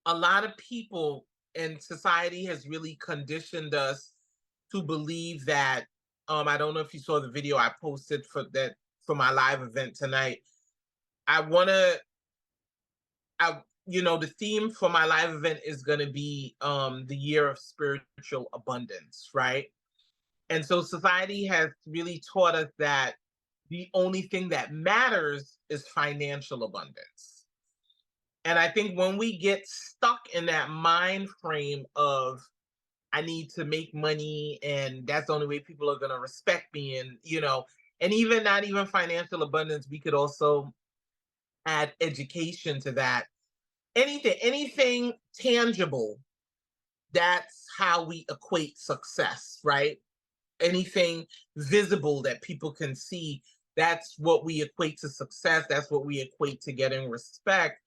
a lot of people in society has really conditioned us to believe that I don't know if you saw the video I posted for my live event tonight. I want to I the theme for my live event is going to be the year of spiritual abundance, right? And so society has really taught us that the only thing that matters is financial abundance. And I think when we get stuck in that mind frame of I need to make money and that's the only way people are going to respect me, and and even not even financial abundance, we could also add education to that. Anything tangible, that's how we equate success, right? Anything visible that people can see, that's what we equate to success. That's what we equate to getting respect.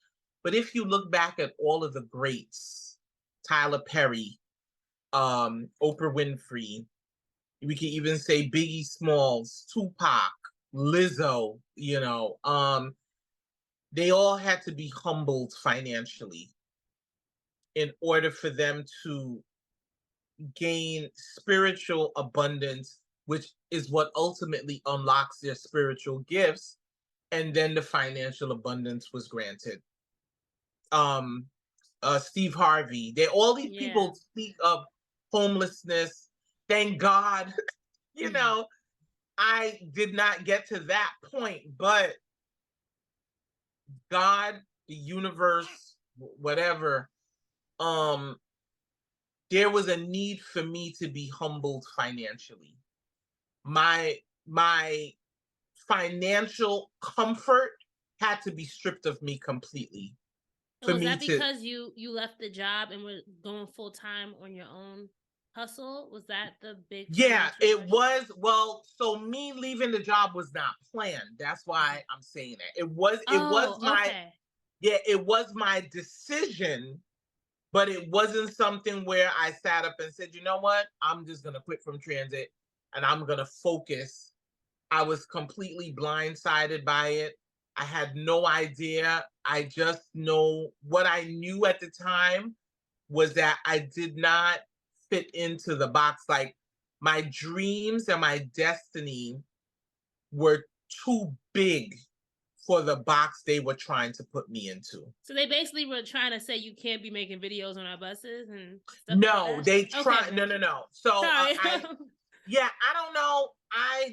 But if you look back at all of the greats, Tyler Perry, Oprah Winfrey, we can even say Biggie Smalls, Tupac, Lizzo, they all had to be humbled financially in order for them to gain spiritual abundance, which is what ultimately unlocks their spiritual gifts. And then the financial abundance was granted. Um, Steve Harvey, all these Yeah. people speak of homelessness. Thank God, you know, I did not get to that point, but God, the universe, whatever, there was a need for me to be humbled financially. My financial comfort had to be stripped of me completely And for was me that to. because you left the job and were going full time on your own hustle? Was that the big Yeah, financial it pressure? was. Well, so me leaving the job was not planned. That's why I'm saying that. It was Oh, my, okay. yeah, it was my decision, but it wasn't something where I sat up and said, you know what, I'm just gonna quit from transit and I'm gonna focus. I was completely blindsided by it. I had no idea. I just know what I knew at the time was that I did not fit into the box. Like my dreams and my destiny were too big for the box they were trying to put me into. So they basically were trying to say you can't be making videos on our buses and stuff like No, that. they Okay. try. No. So Sorry. yeah, I don't know.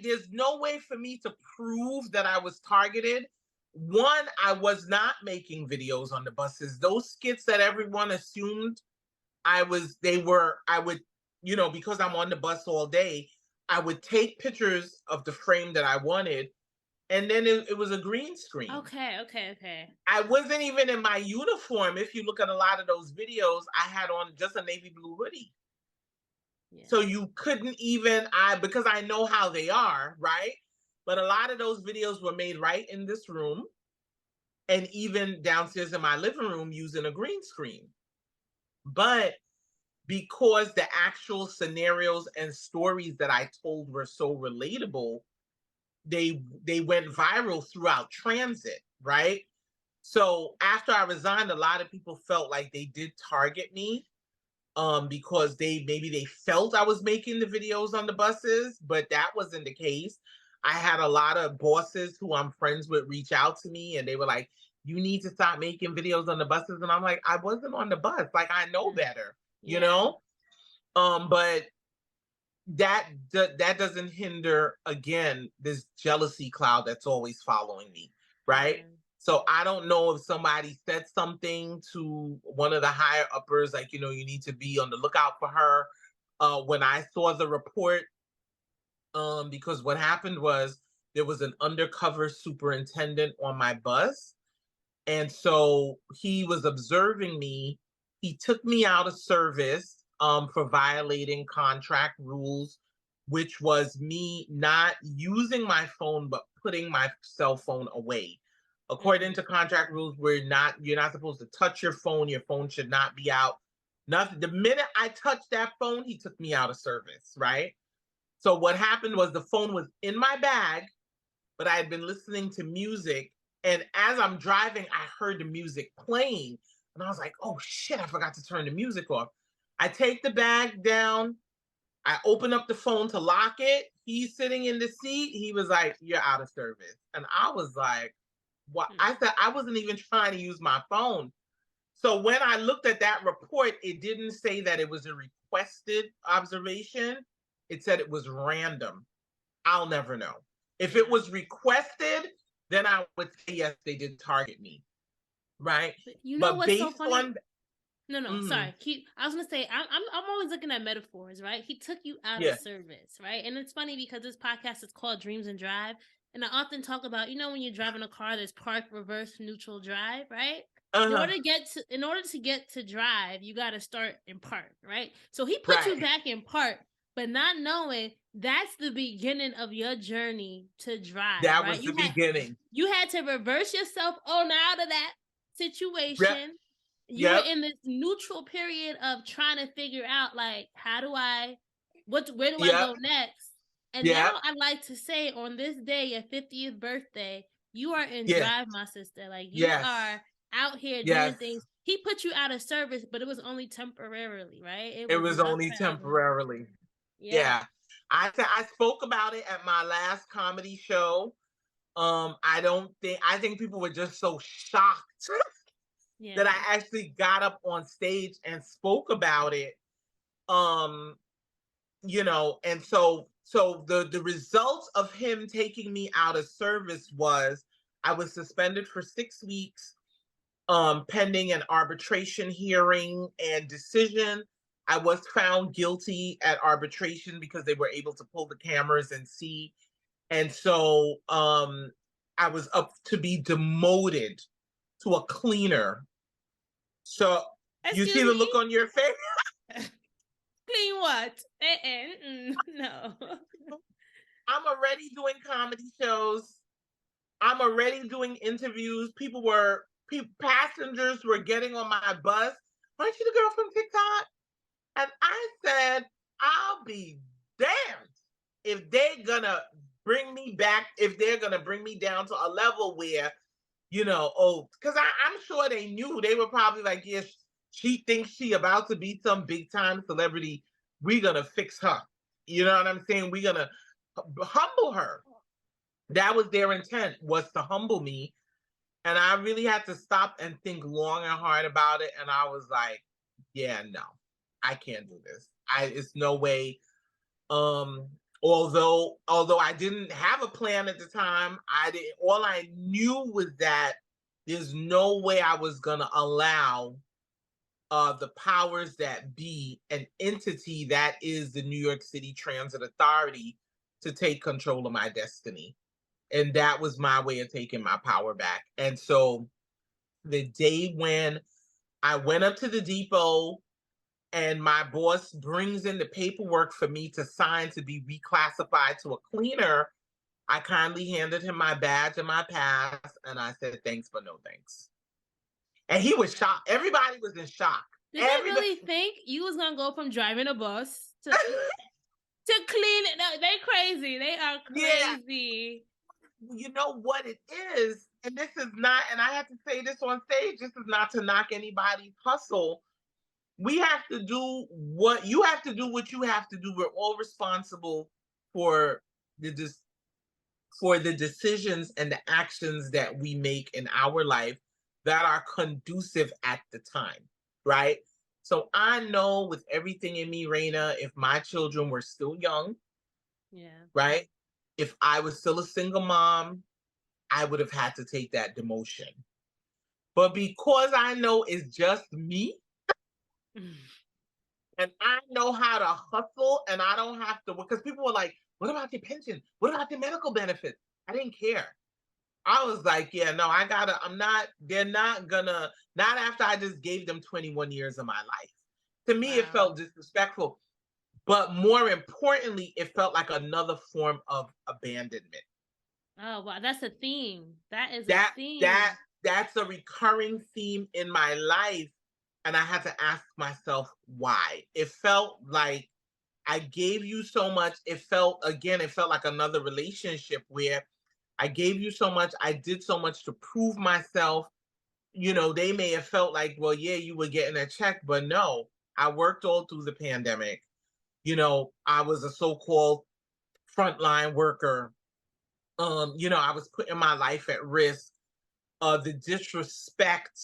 There's no way for me to prove that I was targeted. One, I was not making videos on the buses. Those skits that everyone assumed I would, because I'm on the bus all day, I would take pictures of the frame that I wanted, and then it was a green screen. Okay. I wasn't even in my uniform. If you look at a lot of those videos, I had on just a navy blue hoodie. Yeah. So you couldn't even, because I know how they are, right? But a lot of those videos were made right in this room and even downstairs in my living room using a green screen. But because the actual scenarios and stories that I told were so relatable, they went viral throughout transit, right? So after I resigned, a lot of people felt like they did target me, because they felt I was making the videos on the buses, but that wasn't the case. I had a lot of bosses who I'm friends with reach out to me and they were like, you need to stop making videos on the buses. And I'm like, I wasn't on the bus. Like, I know better, you Yeah. know? But that doesn't hinder, again, this jealousy cloud that's always following me, right? Yeah. So I don't know if somebody said something to one of the higher uppers, like, you need to be on the lookout for her. When I saw the report, because what happened was there was an undercover superintendent on my bus, and so he was observing me. He took me out of service, for violating contract rules, which was me not using my phone but putting my cell phone away. According to contract rules, you're not supposed to touch your phone. Your phone should not be out. Nothing. The minute I touched that phone, he took me out of service, right? So what happened was the phone was in my bag, but I had been listening to music. And as I'm driving, I heard the music playing. And I was like, oh shit, I forgot to turn the music off. I take the bag down. I open up the phone to lock it. He's sitting in the seat. He was like, you're out of service. And I was like, what? I said, I wasn't even trying to use my phone. So when I looked at that report, it didn't say that it was a requested observation. It said it was random. I'll never know. If it was requested, then I would say, yes, they did target me. right? You know But what's so based funny? on, No, mm, sorry. I was gonna say I'm always looking at metaphors, right? He took you out of yeah, service, right? And it's funny because this podcast is called Dreams and Drive, and I often talk about, when you're driving a car, there's park, reverse, neutral, drive, right? uh-huh, In order to get to drive, you got to start in park, right? So he put you right. back in park, but not knowing that's the beginning of your journey to drive, That right? was the beginning. You had to reverse yourself on out of that Yep, situation. You were yep, in this neutral period of trying to figure out, like, where do I yep, go next? And yep, now I like to say, on this day, your 50th birthday, you are in yeah, drive, my sister. Like, you yes, are out here doing yes. things. He put you out of service, but it was only temporarily, right? It It was was not only forever. temporarily. Yeah. Yeah. I spoke about it at my last comedy show. I think people were just so shocked that Yeah. I actually got up on stage and spoke about it. Um, and so the results of him taking me out of service was I was suspended for 6 weeks, pending an arbitration hearing and decision. I was found guilty at arbitration because they were able to pull the cameras and see. And so I was up to be demoted to a cleaner. So you see Excuse the me? look on your face? Clean what? No. I'm already doing comedy shows. I'm already doing interviews. Passengers were getting on my bus. Aren't you the girl from TikTok? And I said, I'll be damned if they're gonna bring me back, if they're gonna bring me down to a level where, because I'm sure they knew. They were probably like, yes, she thinks she about to be some big time celebrity. We're gonna fix her. You know what I'm saying? We're gonna humble her. That was their intent, was to humble me. And I really had to stop and think long and hard about it. And I was like, yeah, no, I can't do this. It's no way. Um, although I didn't have a plan at the time, all I knew was that there's no way I was gonna allow the powers that be, an entity that is the New York City Transit Authority, to take control of my destiny. And that was my way of taking my power back. And so the day when I went up to the depot and my boss brings in the paperwork for me to sign to be reclassified to a cleaner, I kindly handed him my badge and my pass, and I said, thanks, but no thanks. And he was shocked. Everybody was in shock. Did they Everybody. really think you was gonna go from driving a bus to clean it? No, they crazy. They are Yeah. crazy. You know what it is? And this is not, and I have to say this on stage, this is not to knock anybody's hustle. We have to do what you have to do, what you have to do. We're all responsible for the for the decisions and the actions that we make in our life that are conducive at the time, right? So I know with everything in me, Raina, if my children were still young, Yeah. right? If I was still a single mom, I would have had to take that demotion. But because I know it's just me, and I know how to hustle, and I don't have to, because people were like, what about your pension? What about the medical benefits? I didn't care. I was like, yeah, no, they're not gonna, not after I just gave them 21 years of my life. To me, it Wow. felt disrespectful. But more importantly, it felt like another form of abandonment. Oh wow, that's a theme. That is a That that theme. that's a recurring theme in my life. And I had to ask myself why. It felt like I gave you so much. It felt like another relationship where I gave you so much. I did so much to prove myself. They may have felt like, well, yeah, you were getting a check, but no, I worked all through the pandemic. I was a so-called frontline worker. I was putting my life at risk. The disrespect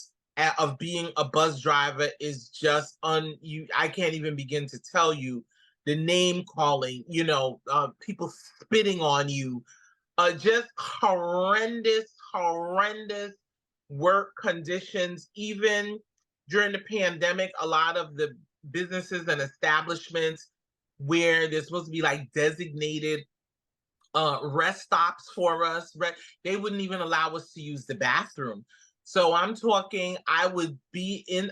of being a bus driver is just I can't even begin to tell you. The name calling, people spitting on you, just horrendous, horrendous. work conditions. Even during the pandemic, a lot of the businesses and establishments where there's supposed to be like designated rest stops for us, they wouldn't even allow us to use the bathroom. So I'm talking, I would be in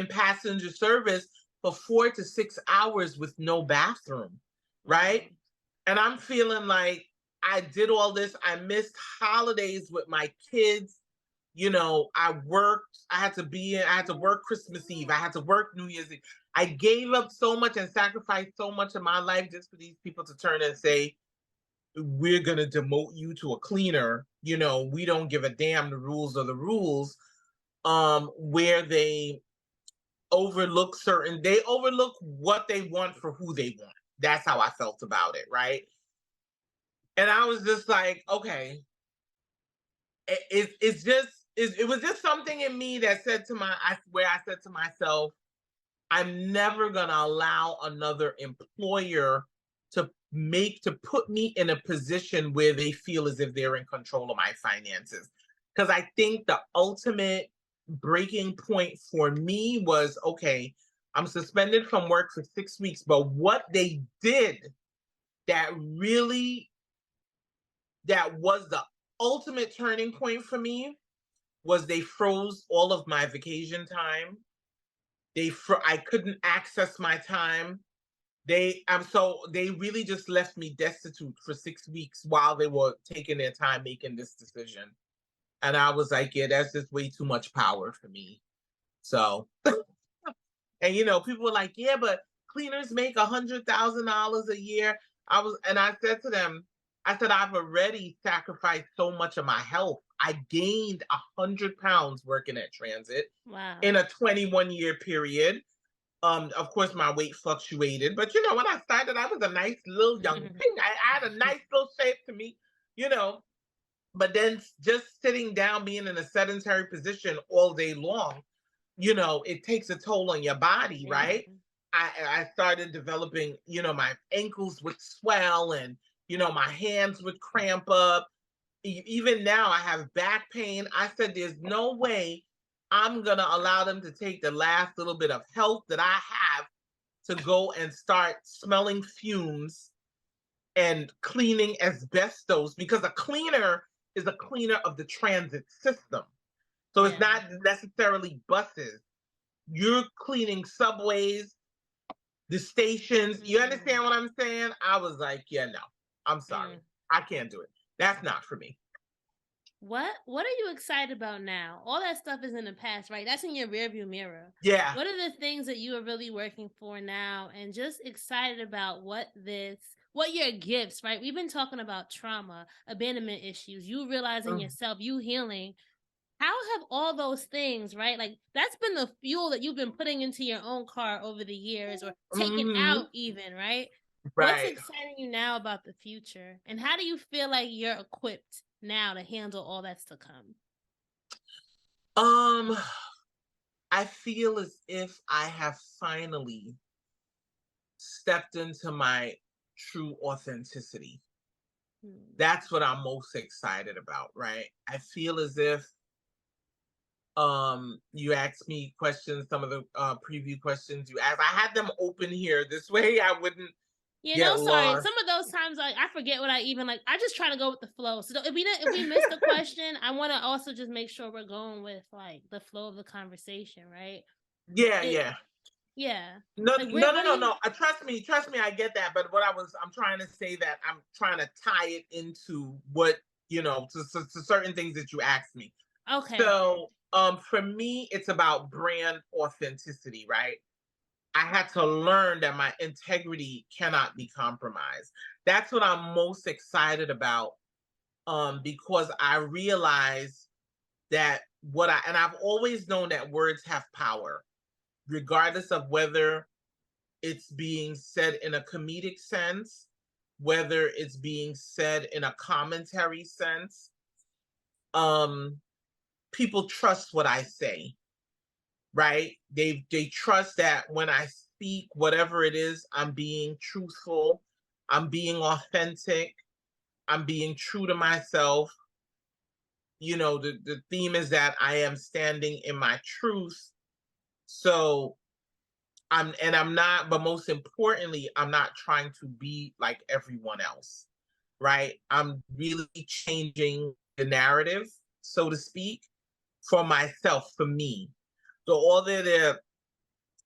passenger service for 4 to 6 hours with no bathroom, right? Wow. And I'm feeling like I did all this. I missed holidays with my kids. I worked. I had to work Christmas Eve. I had to work New Year's Eve. I gave up so much and sacrificed so much of my life just for these people to turn and say, we're going to demote you to a cleaner. We don't give a damn. The rules are the rules. Where they overlook what they want for who they want. That's how I felt about it, right? And I was just like, okay, it was just something in me that where I said to myself, I'm never gonna allow another employer to put me in a position where they feel as if they're in control of my finances. Because I think the ultimate breaking point for me was, okay, I'm suspended from work for 6 weeks, but what they did that really that was the ultimate turning point for me was they froze all of my vacation time. I couldn't access my time. They really just left me destitute for 6 weeks while they were taking their time making this decision. And I was like, yeah, that's just way too much power for me. So, and people were like, yeah, but cleaners make $100,000 a year. I said to them, I said, I've already sacrificed so much of my health. I gained 100 pounds working at Transit Wow. in a 21-year period. Of course, my weight fluctuated, but when I started, I was a nice little young thing. I had a nice little shape to me, you know. But then just sitting down, being in a sedentary position all day long, it takes a toll on your body, right? Mhm. I started developing, my ankles would swell and, my hands would cramp up. Even now, I have back pain. I said, there's no way I'm going to allow them to take the last little bit of health that I have to go and start smelling fumes and cleaning asbestos, because a cleaner is a cleaner of the transit system. So it's Yeah. not necessarily buses. You're cleaning subways, the stations. You understand what I'm saying? I was like, yeah, no, I'm sorry. Mm. I can't do it. That's not for me. What are you excited about now? All that stuff is in the past, right? That's in your rearview mirror. Yeah. What are the things that you are really working for now, and just excited about what your gifts, right? We've been talking about trauma, abandonment issues, you realizing Mm. yourself, you healing. How have all those things, right? Like, that's been the fuel that you've been putting into your own car over the years, or taking Hmm. out even, right? What's Right. exciting you now about the future? And how do you feel like you're equipped now to handle all that's to come? Um, I feel as if I have finally stepped into my true authenticity. Hmm. That's what I'm most excited about, right? I feel as if you asked me questions, some of the preview questions you asked, I had them open here this way I wouldn't Yeah, no, get sorry. lost. Some of those times, like, I forget what I even like. I just try to go with the flow. So if we miss the question, I want to also just make sure we're going with like the flow of the conversation, right? Yeah, It yeah. Yeah. No, Like, no, no, what do no, you? no. Trust me, I get that. But I'm trying to say that I'm trying to tie it into what, to certain things that you asked me. Okay, okay. So, for me, it's about brand authenticity, right? I had to learn that my integrity cannot be compromised. That's what I'm most excited about, because I realize that and I've always known that words have power, regardless of whether it's being said in a comedic sense, whether it's being said in a commentary sense. Um, People trust what I say, right? They trust that when I speak, whatever it is, I'm being truthful, I'm being authentic, I'm being true to myself. the theme is that I am standing in my truth. So I'm not, but most importantly, I'm not trying to be like everyone else, right? I'm really changing the narrative, so to speak, for myself, for me. So although there are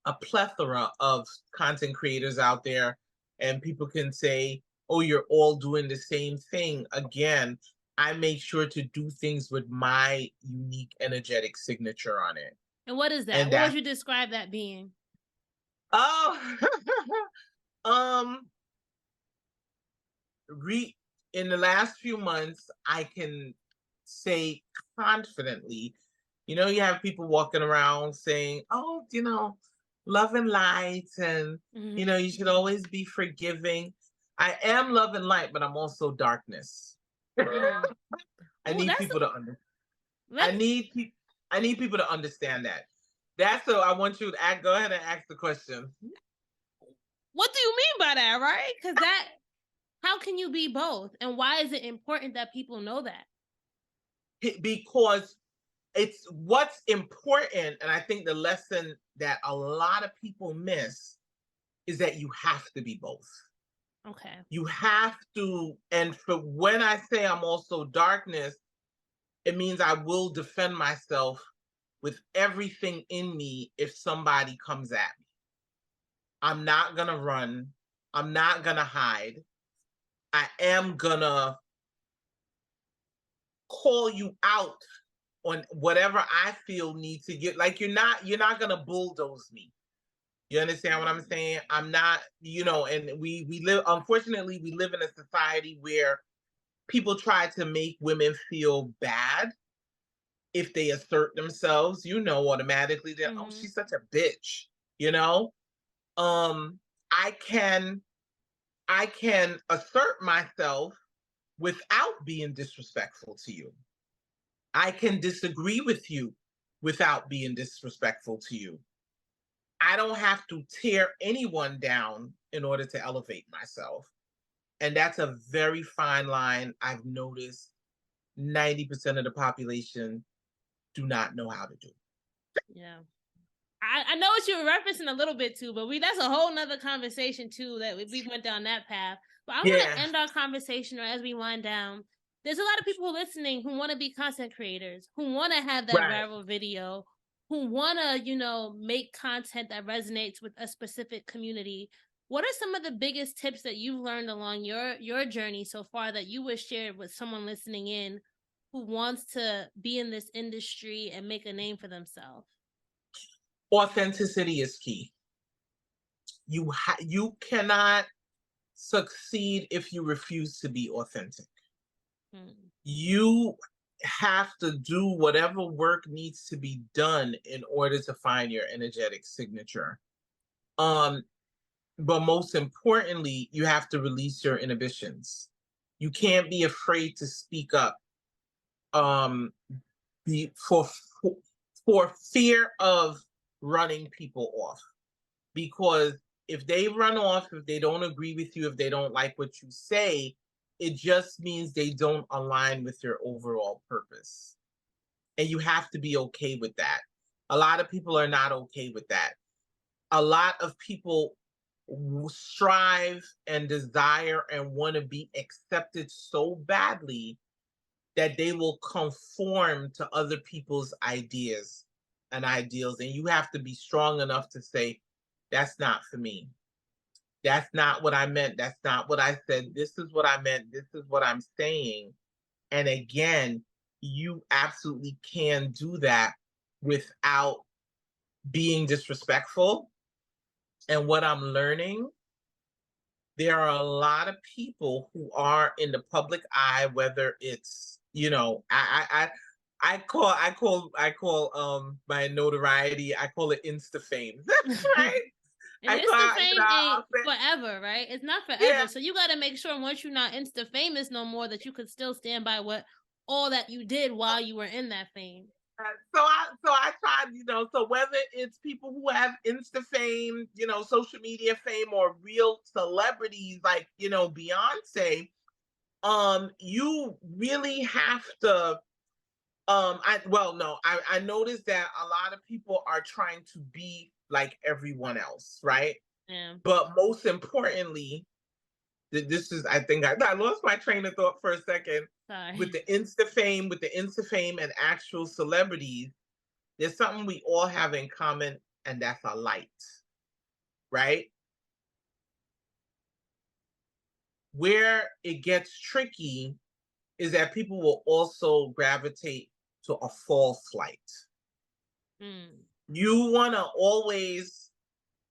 a plethora of content creators out there, and people can say, oh, you're all doing the same thing. Again, I make sure to do things with my unique energetic signature on it. And what is that? And What would that, you describe that being? oh, um, re in the last few months, I can say confidently, you have people walking around saying, oh, love and light, and Mhm. you should always be forgiving. I am love and light, but I'm also darkness. Mm. I Oh, need that's people to under I let need I need people to understand that. That's so I want you to go ahead and ask the question. what do you mean by that, right? Because that how can you be both? And why is it important that people know that? Because it's what's important, and I think the lesson that a lot of people miss is that you have to be both. Okay. You have to, and for when I say I'm also darkness, it means I will defend myself with everything in me if somebody comes at me. I'm not gonna run. I'm not gonna hide. I am gonna call you out on whatever I feel needs to get. Like you're not gonna bulldoze me. You understand what I'm saying? I'm not, and we live, unfortunately, we live in a society where people try to make women feel bad if they assert themselves, automatically that, oh, Hmm. she's such a bitch, you know? Um, I can assert myself without being disrespectful to you. I can disagree with you without being disrespectful to you. I don't have to tear anyone down in order to elevate myself. And that's a very fine line. I've noticed 90% of the population do not know how to do. Yeah. I know what you were referencing a little bit too, but that's a whole nother conversation too that we went down that path. But I want to Yeah, end our conversation, or as we wind down, there's a lot of people listening who want to be content creators, who want to have that right. viral video, who want to, make content that resonates with a specific community. What are some of the biggest tips that you've learned along your journey so far that you would share with someone listening in who wants to be in this industry and make a name for themselves? Authenticity is key. You cannot succeed if you refuse to be authentic. Hmm. You have to do whatever work needs to be done in order to find your energetic signature. Um, but most importantly, you have to release your inhibitions. You can't be afraid to speak up. Um, be for fear of running people off. Because if they run off, if they don't agree with you, if they don't like what you say, it just means they don't align with your overall purpose. And you have to be okay with that. A lot of people are not okay with that. A lot of people strive and desire and want to be accepted so badly that they will conform to other people's ideas and ideals. And you have to be strong enough to say, that's not for me. That's not what I meant. That's not what I said. This is what I meant. This is what I'm saying. And again, you absolutely can do that without being disrespectful. And what I'm learning, there are a lot of people who are in the public eye, whether it's, I call my notoriety, I call it insta fame. Right? And Insta fame ain't I'll say, forever, right? It's not yeah. forever. So you got to make sure once you're not Insta famous no more that you could still stand by what all that you did while you were in that fame. So I tried, so whether it's people who have insta fame, social media fame, or real celebrities like, Beyonce, you really have to I noticed that a lot of people are trying to be like everyone else, right? Yeah. But most importantly, this is, I think I lost my train of thought for a second. With Sorry. the Insta fame and actual celebrities, there's something we all have in common, and that's a light, right? Where it gets tricky is that people will also gravitate to a false light. Mm. You want to always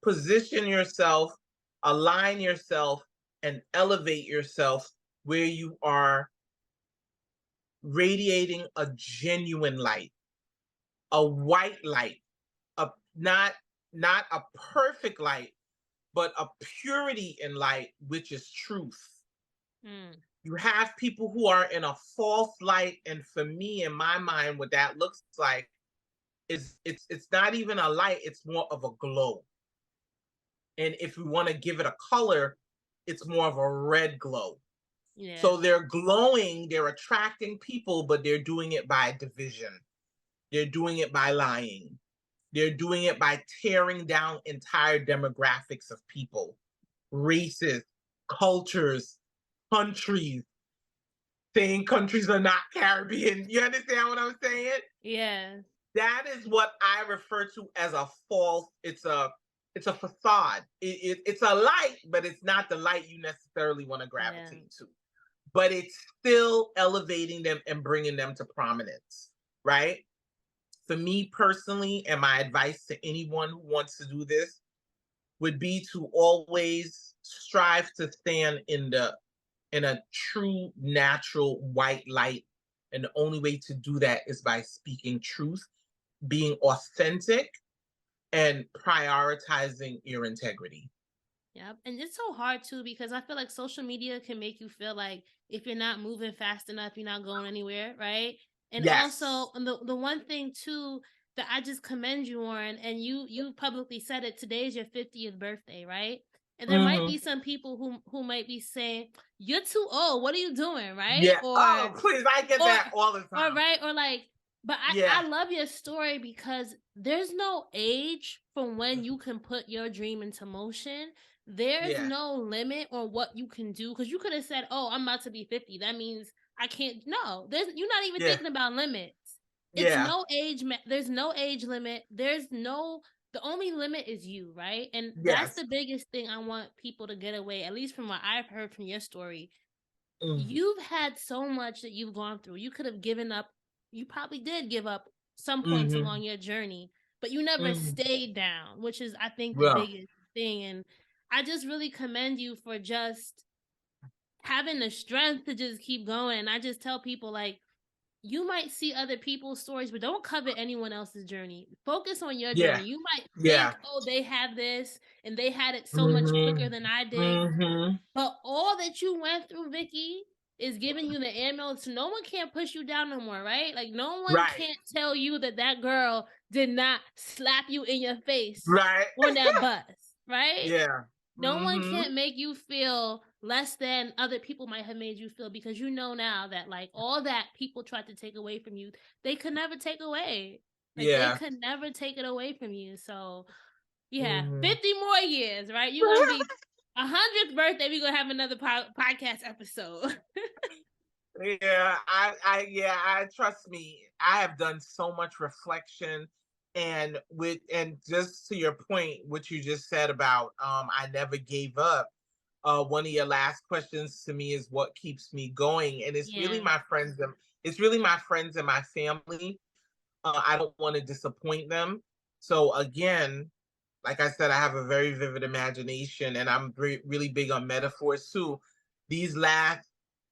position yourself, align yourself, and elevate yourself where you are radiating a genuine light, a white light, a not a perfect light, but a purity in light, which is truth. Mm. You have people who are in a false light, and for me, in my mind, what that looks like is it's not even a light; it's more of a glow. And if we want to give it a color, it's more of a red glow. Yeah. So they're glowing, they're attracting people, but they're doing it by division. They're doing it by lying. They're doing it by tearing down entire demographics of people, races, cultures, countries, saying countries are not Caribbean. You understand what I'm saying? Yeah. That is what I refer to as a false, it's a facade. It's a light, but it's not the light you necessarily want to Yeah. gravitate to. But it's still elevating them and bringing them to prominence, right? For me personally, and my advice to anyone who wants to do this would be to always strive to stand in a true natural white light. And the only way to do that is by speaking truth, being authentic, and prioritizing your integrity. Yep. And it's so hard too because I feel like social media can make you feel like if you're not moving fast enough, you're not going anywhere, right? And Yes. also the one thing too that I just commend you on, and you publicly said it, today is your 50th birthday, right? And there might Hmm. be some people who might be saying, "You're too old. What are you doing?" Right? Yeah. Oh, please, I get Or that all the or time. right, or like, but Yeah. I love your story because there's no age from when you can put your dream into motion. There's Yeah. no limit on what you can do, because you could have said, "Oh, I'm about to be 50. That means I can't." No, there's you're not even Yeah. thinking about limits. It's Yeah. no age. There's no age limit. There's no. The only limit is you, right? And that's Yes. the biggest thing I want people to get away. At least from what I've heard from your story, Mm. you've had so much that you've gone through. You could have given up. You probably did give up some points Hmm. along your journey, but you never Hmm. stayed down, which is, I think, the Well, biggest thing. And I just really commend you for just having the strength to just keep going. And I just tell people, like, you might see other people's stories, but don't covet anyone else's journey. Focus on your yeah. journey. You might Yeah. think, oh, they have this and they had it so much quicker Hmm. than I did. Hmm. But all that you went through, Vikki, is giving you the ammo. So no one can't push you down no more, right? Like, no one Right. can't tell you that that girl did not slap you in your face Right. on that bus, right? Yeah. No one Hmm. can't make you feel less than other people might have made you feel, because you know now that, like, all that people tried to take away from you, they could never take away. Like, they Yeah. could never take it away from you. So yeah, Hmm. 50 more years, right? You're gonna be 100th birthday. We're gonna have another podcast episode. Yeah, I trust me. I have done so much reflection, and just to your point, what you just said about I never gave up. One of your last questions to me is what keeps me going, and Yeah, it's really my friends and my family. I don't want to disappoint them. So again, like I said, I have a very vivid imagination, and I'm really big on metaphors too. These last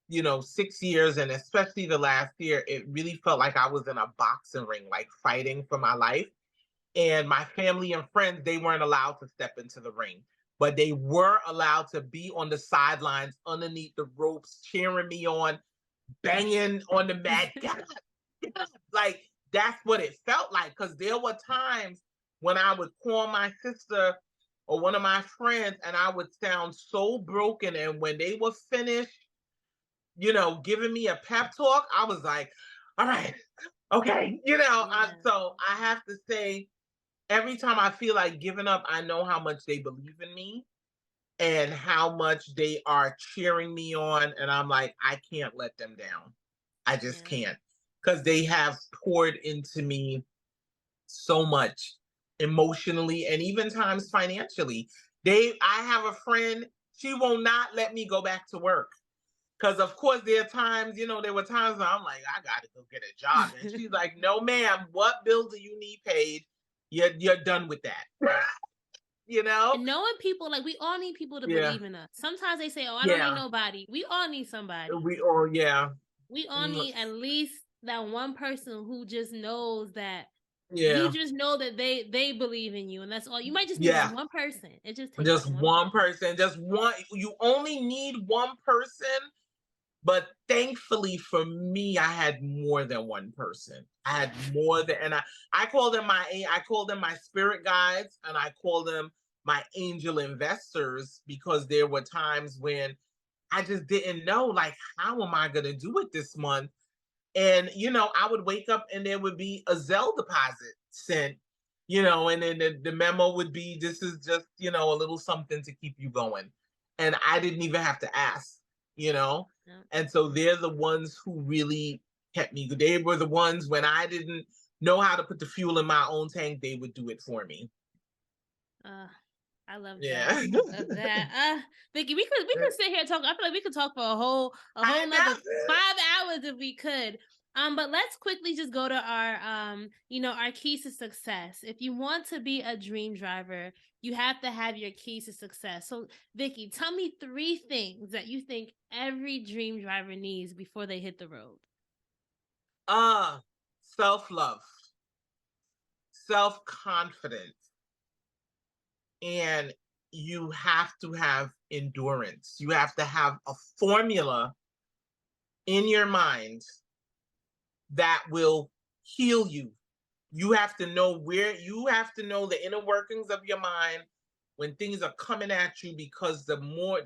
6 years, and especially the last year, it really felt like I was in a boxing ring, like fighting for my life. And my family and friends, they weren't allowed to step into the ring, but they were allowed to be on the sidelines underneath the ropes, cheering me on, banging on the mat. God, God. Like, that's what it felt like. Because there were times when I would call my sister or one of my friends, and I would sound so broken. And when they were finished, giving me a pep talk, I was like, all right, Okay. Yeah. So I have to say, every time I feel like giving up, I know how much they believe in me and how much they are cheering me on. And I'm like, I can't let them down. I just Yeah. can't, because they have poured into me so much emotionally and even times financially. I have a friend, she will not let me go back to work. Because of course there are times, there were times where I'm like, I gotta go get a job. And she's like, no, ma'am, what bill do you need paid? You're done with that. you know? And knowing people, like, we all need people to Yeah. believe in us. Sometimes they say, "Oh, I don't need Yeah. nobody." We all need somebody. Yeah. We all Mm, need at least that one person who just knows that you yeah. just know that they believe in you, and that's all. You might just need just Yeah. one person. It just takes Just that one one person. person. Just one. You only need one person. But thankfully for me, I had more than one person. I had more than, and I call them my spirit guides, and I call them my angel investors, because there were times when I just didn't know, like, how am I going to do it this month? And I would wake up and there would be a Zelle deposit sent, and then the memo would be, this is just, a little something to keep you going. And I didn't even have to ask, you know. Yeah. And so they're the ones who really kept me. They were the ones when I didn't know how to put the fuel in my own tank, they would do it for me. Uh, I love that. Yeah. I love that. Vikki, we could sit here and talk. I feel like we could talk for a whole I nother know. 5 hours if we could. But let's quickly just go to our keys to success. If you want to be a dream driver, you have to have your keys to success. So, Vikki, tell me 3 things that you think every dream driver needs before they hit the road. Uh, Self-love, self-confidence, and you have to have endurance. You have to have a formula in your mind that will heal you. You have to know the inner workings of your mind when things are coming at you, because the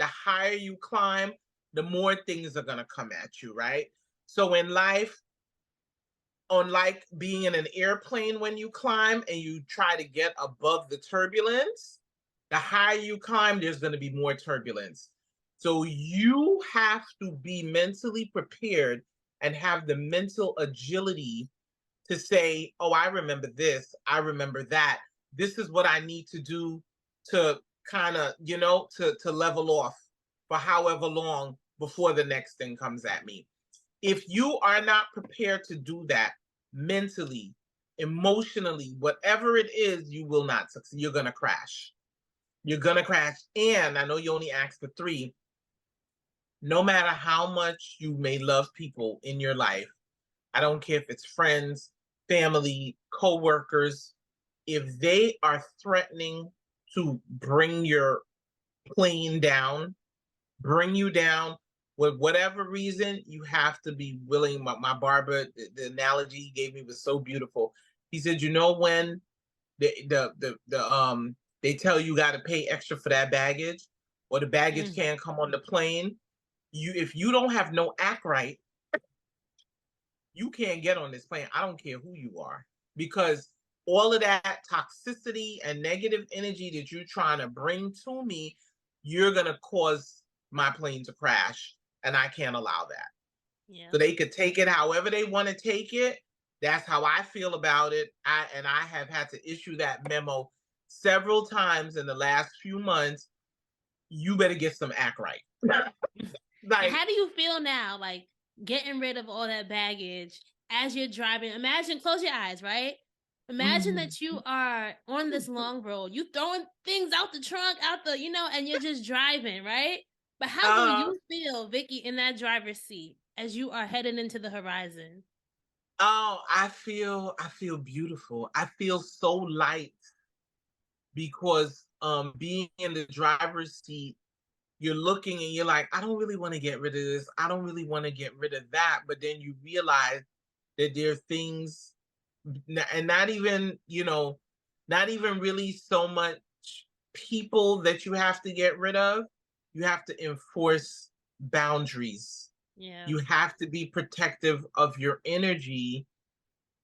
higher you climb, the more things are going to come at you, right? So in life, unlike being in an airplane, when you climb and you try to get above the turbulence, the higher you climb, there's going to be more turbulence. So you have to be mentally prepared and have the mental agility to say, oh, I remember this, I remember that. This is what I need to do to kind of, to level off for however long before the next thing comes at me. If you are not prepared to do that mentally, emotionally, whatever it is, you will not succeed. You're going to crash. You're going to crash. And I know you only asked for 3. No matter how much you may love people in your life, I don't care if it's friends, family, coworkers, if they are threatening to bring your plane down, bring you down with whatever reason, you have to be willing. My barber, the analogy he gave me was so beautiful. He said, when they tell you got to pay extra for that baggage, or the baggage Mm. can't come on the plane, if you don't have no act right, you can't get on this plane. I don't care who you are, because all of that toxicity and negative energy that you're trying to bring to me, you're going to cause my plane to crash. And I can't allow that. Yeah. So they could take it however they want to take it. That's how I feel about it. I have had to issue that memo several times in the last few months. You better get some act right. And Like, how do you feel now, like getting rid of all that baggage as you're driving? Imagine, close your eyes, right? Imagine mhm. that you are on this long road. You throwing things out the trunk, and you're just driving, right? But how will uh, you feel, Vikki, in that driver's seat as you are heading into the horizon? oh, I feel beautiful. I feel so light, because being in the driver's seat, you're looking and you're like, I don't really want to get rid of this. I don't really want to get rid of that. But then you realize that there are things, and not even really so much people that you have to get rid of. You have to enforce boundaries. Yeah. You have to be protective of your energy,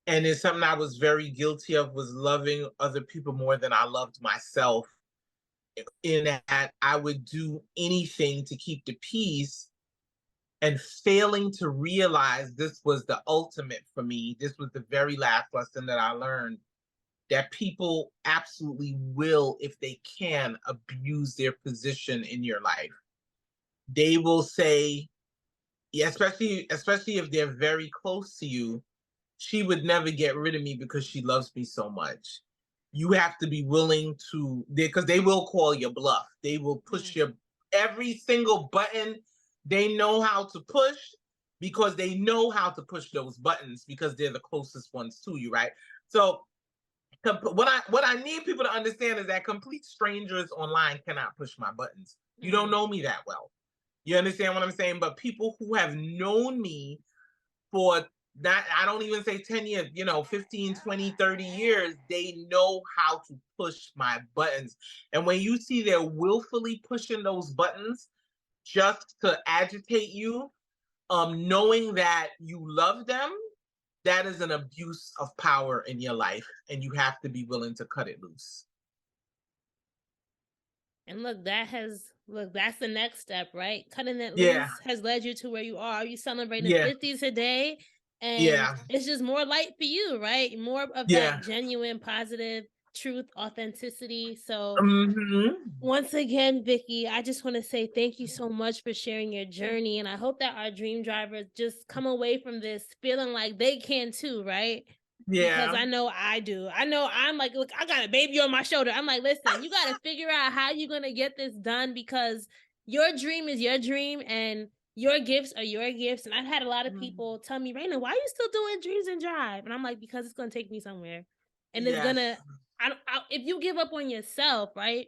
And it's something I was very guilty of, was loving other people more than I loved myself. In that I would do anything to keep the peace, and failing to realize this was the ultimate for me. This was the very last lesson that I learned, that people absolutely will, if they can, abuse their position in your life. They will say, yeah, especially if they're very close to you, she would never get rid of me because she loves me so much. You have to be willing to, because they will call your bluff. They will push your every single button they know how to push, because they know how to push those buttons because they're the closest ones to you, right? So what I need people to understand is that complete strangers online cannot push my buttons. You don't know me that well. You understand what I'm saying? But people who have known me for that, I don't even say 10 years, 15, 20, 30 years, they know how to push my buttons. And when you see they're willfully pushing those buttons just to agitate you, knowing that you love them, that is an abuse of power in your life, and you have to be willing to cut it loose. And look, that's the next step, right? Cutting it Yeah, loose has led you to where you are. You celebrating yeah, 50s today, and yeah, it's just more light for you, right? More of yeah. that genuine, positive truth, authenticity. So Hmm. once again, Vikki, I just want to say thank you so much for sharing your journey. And I hope that our dream drivers just come away from this feeling like they can too, right? Because Yeah, I know I do. I know I'm like, look, I got a baby on my shoulder. I'm like, listen, you got to figure out how you're going to get this done, because your dream is your dream and your gifts are your gifts. And I've had a lot of people tell me, Raina, why are you still doing Dreams and Drive? And I'm like, because it's going to take me somewhere. And it's going yes. to, if you give up on yourself, right?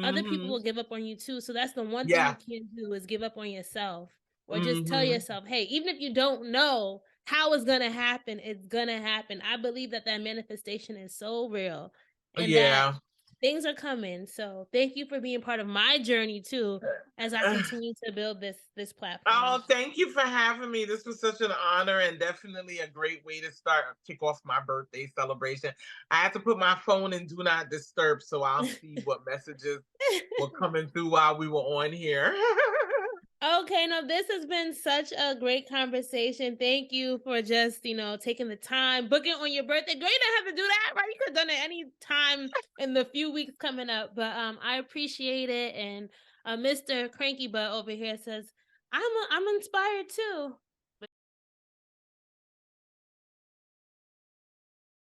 Other people Hmm. will give up on you too. So that's the one thing you Yeah. can't do, is give up on yourself, or just tell Hmm. yourself, hey, even if you don't know how it's gonna happen, it's gonna happen. I believe that manifestation is so real, and that Yeah. things are coming. So thank you for being part of my journey too, as I continue to build this platform. Oh, thank you for having me. This was such an honor, and definitely a great way to kick off my birthday celebration. I had to put my phone in do not disturb, so I'll see what messages were coming through while we were on here. Okay, no, this has been such a great conversation. Thank you for just, taking the time, booking on your birthday. Girl, you didn't have to do that, right? You could have done it any time in the few weeks coming up. But I appreciate it. And Mr. Cranky Butt over here says, I'm inspired too.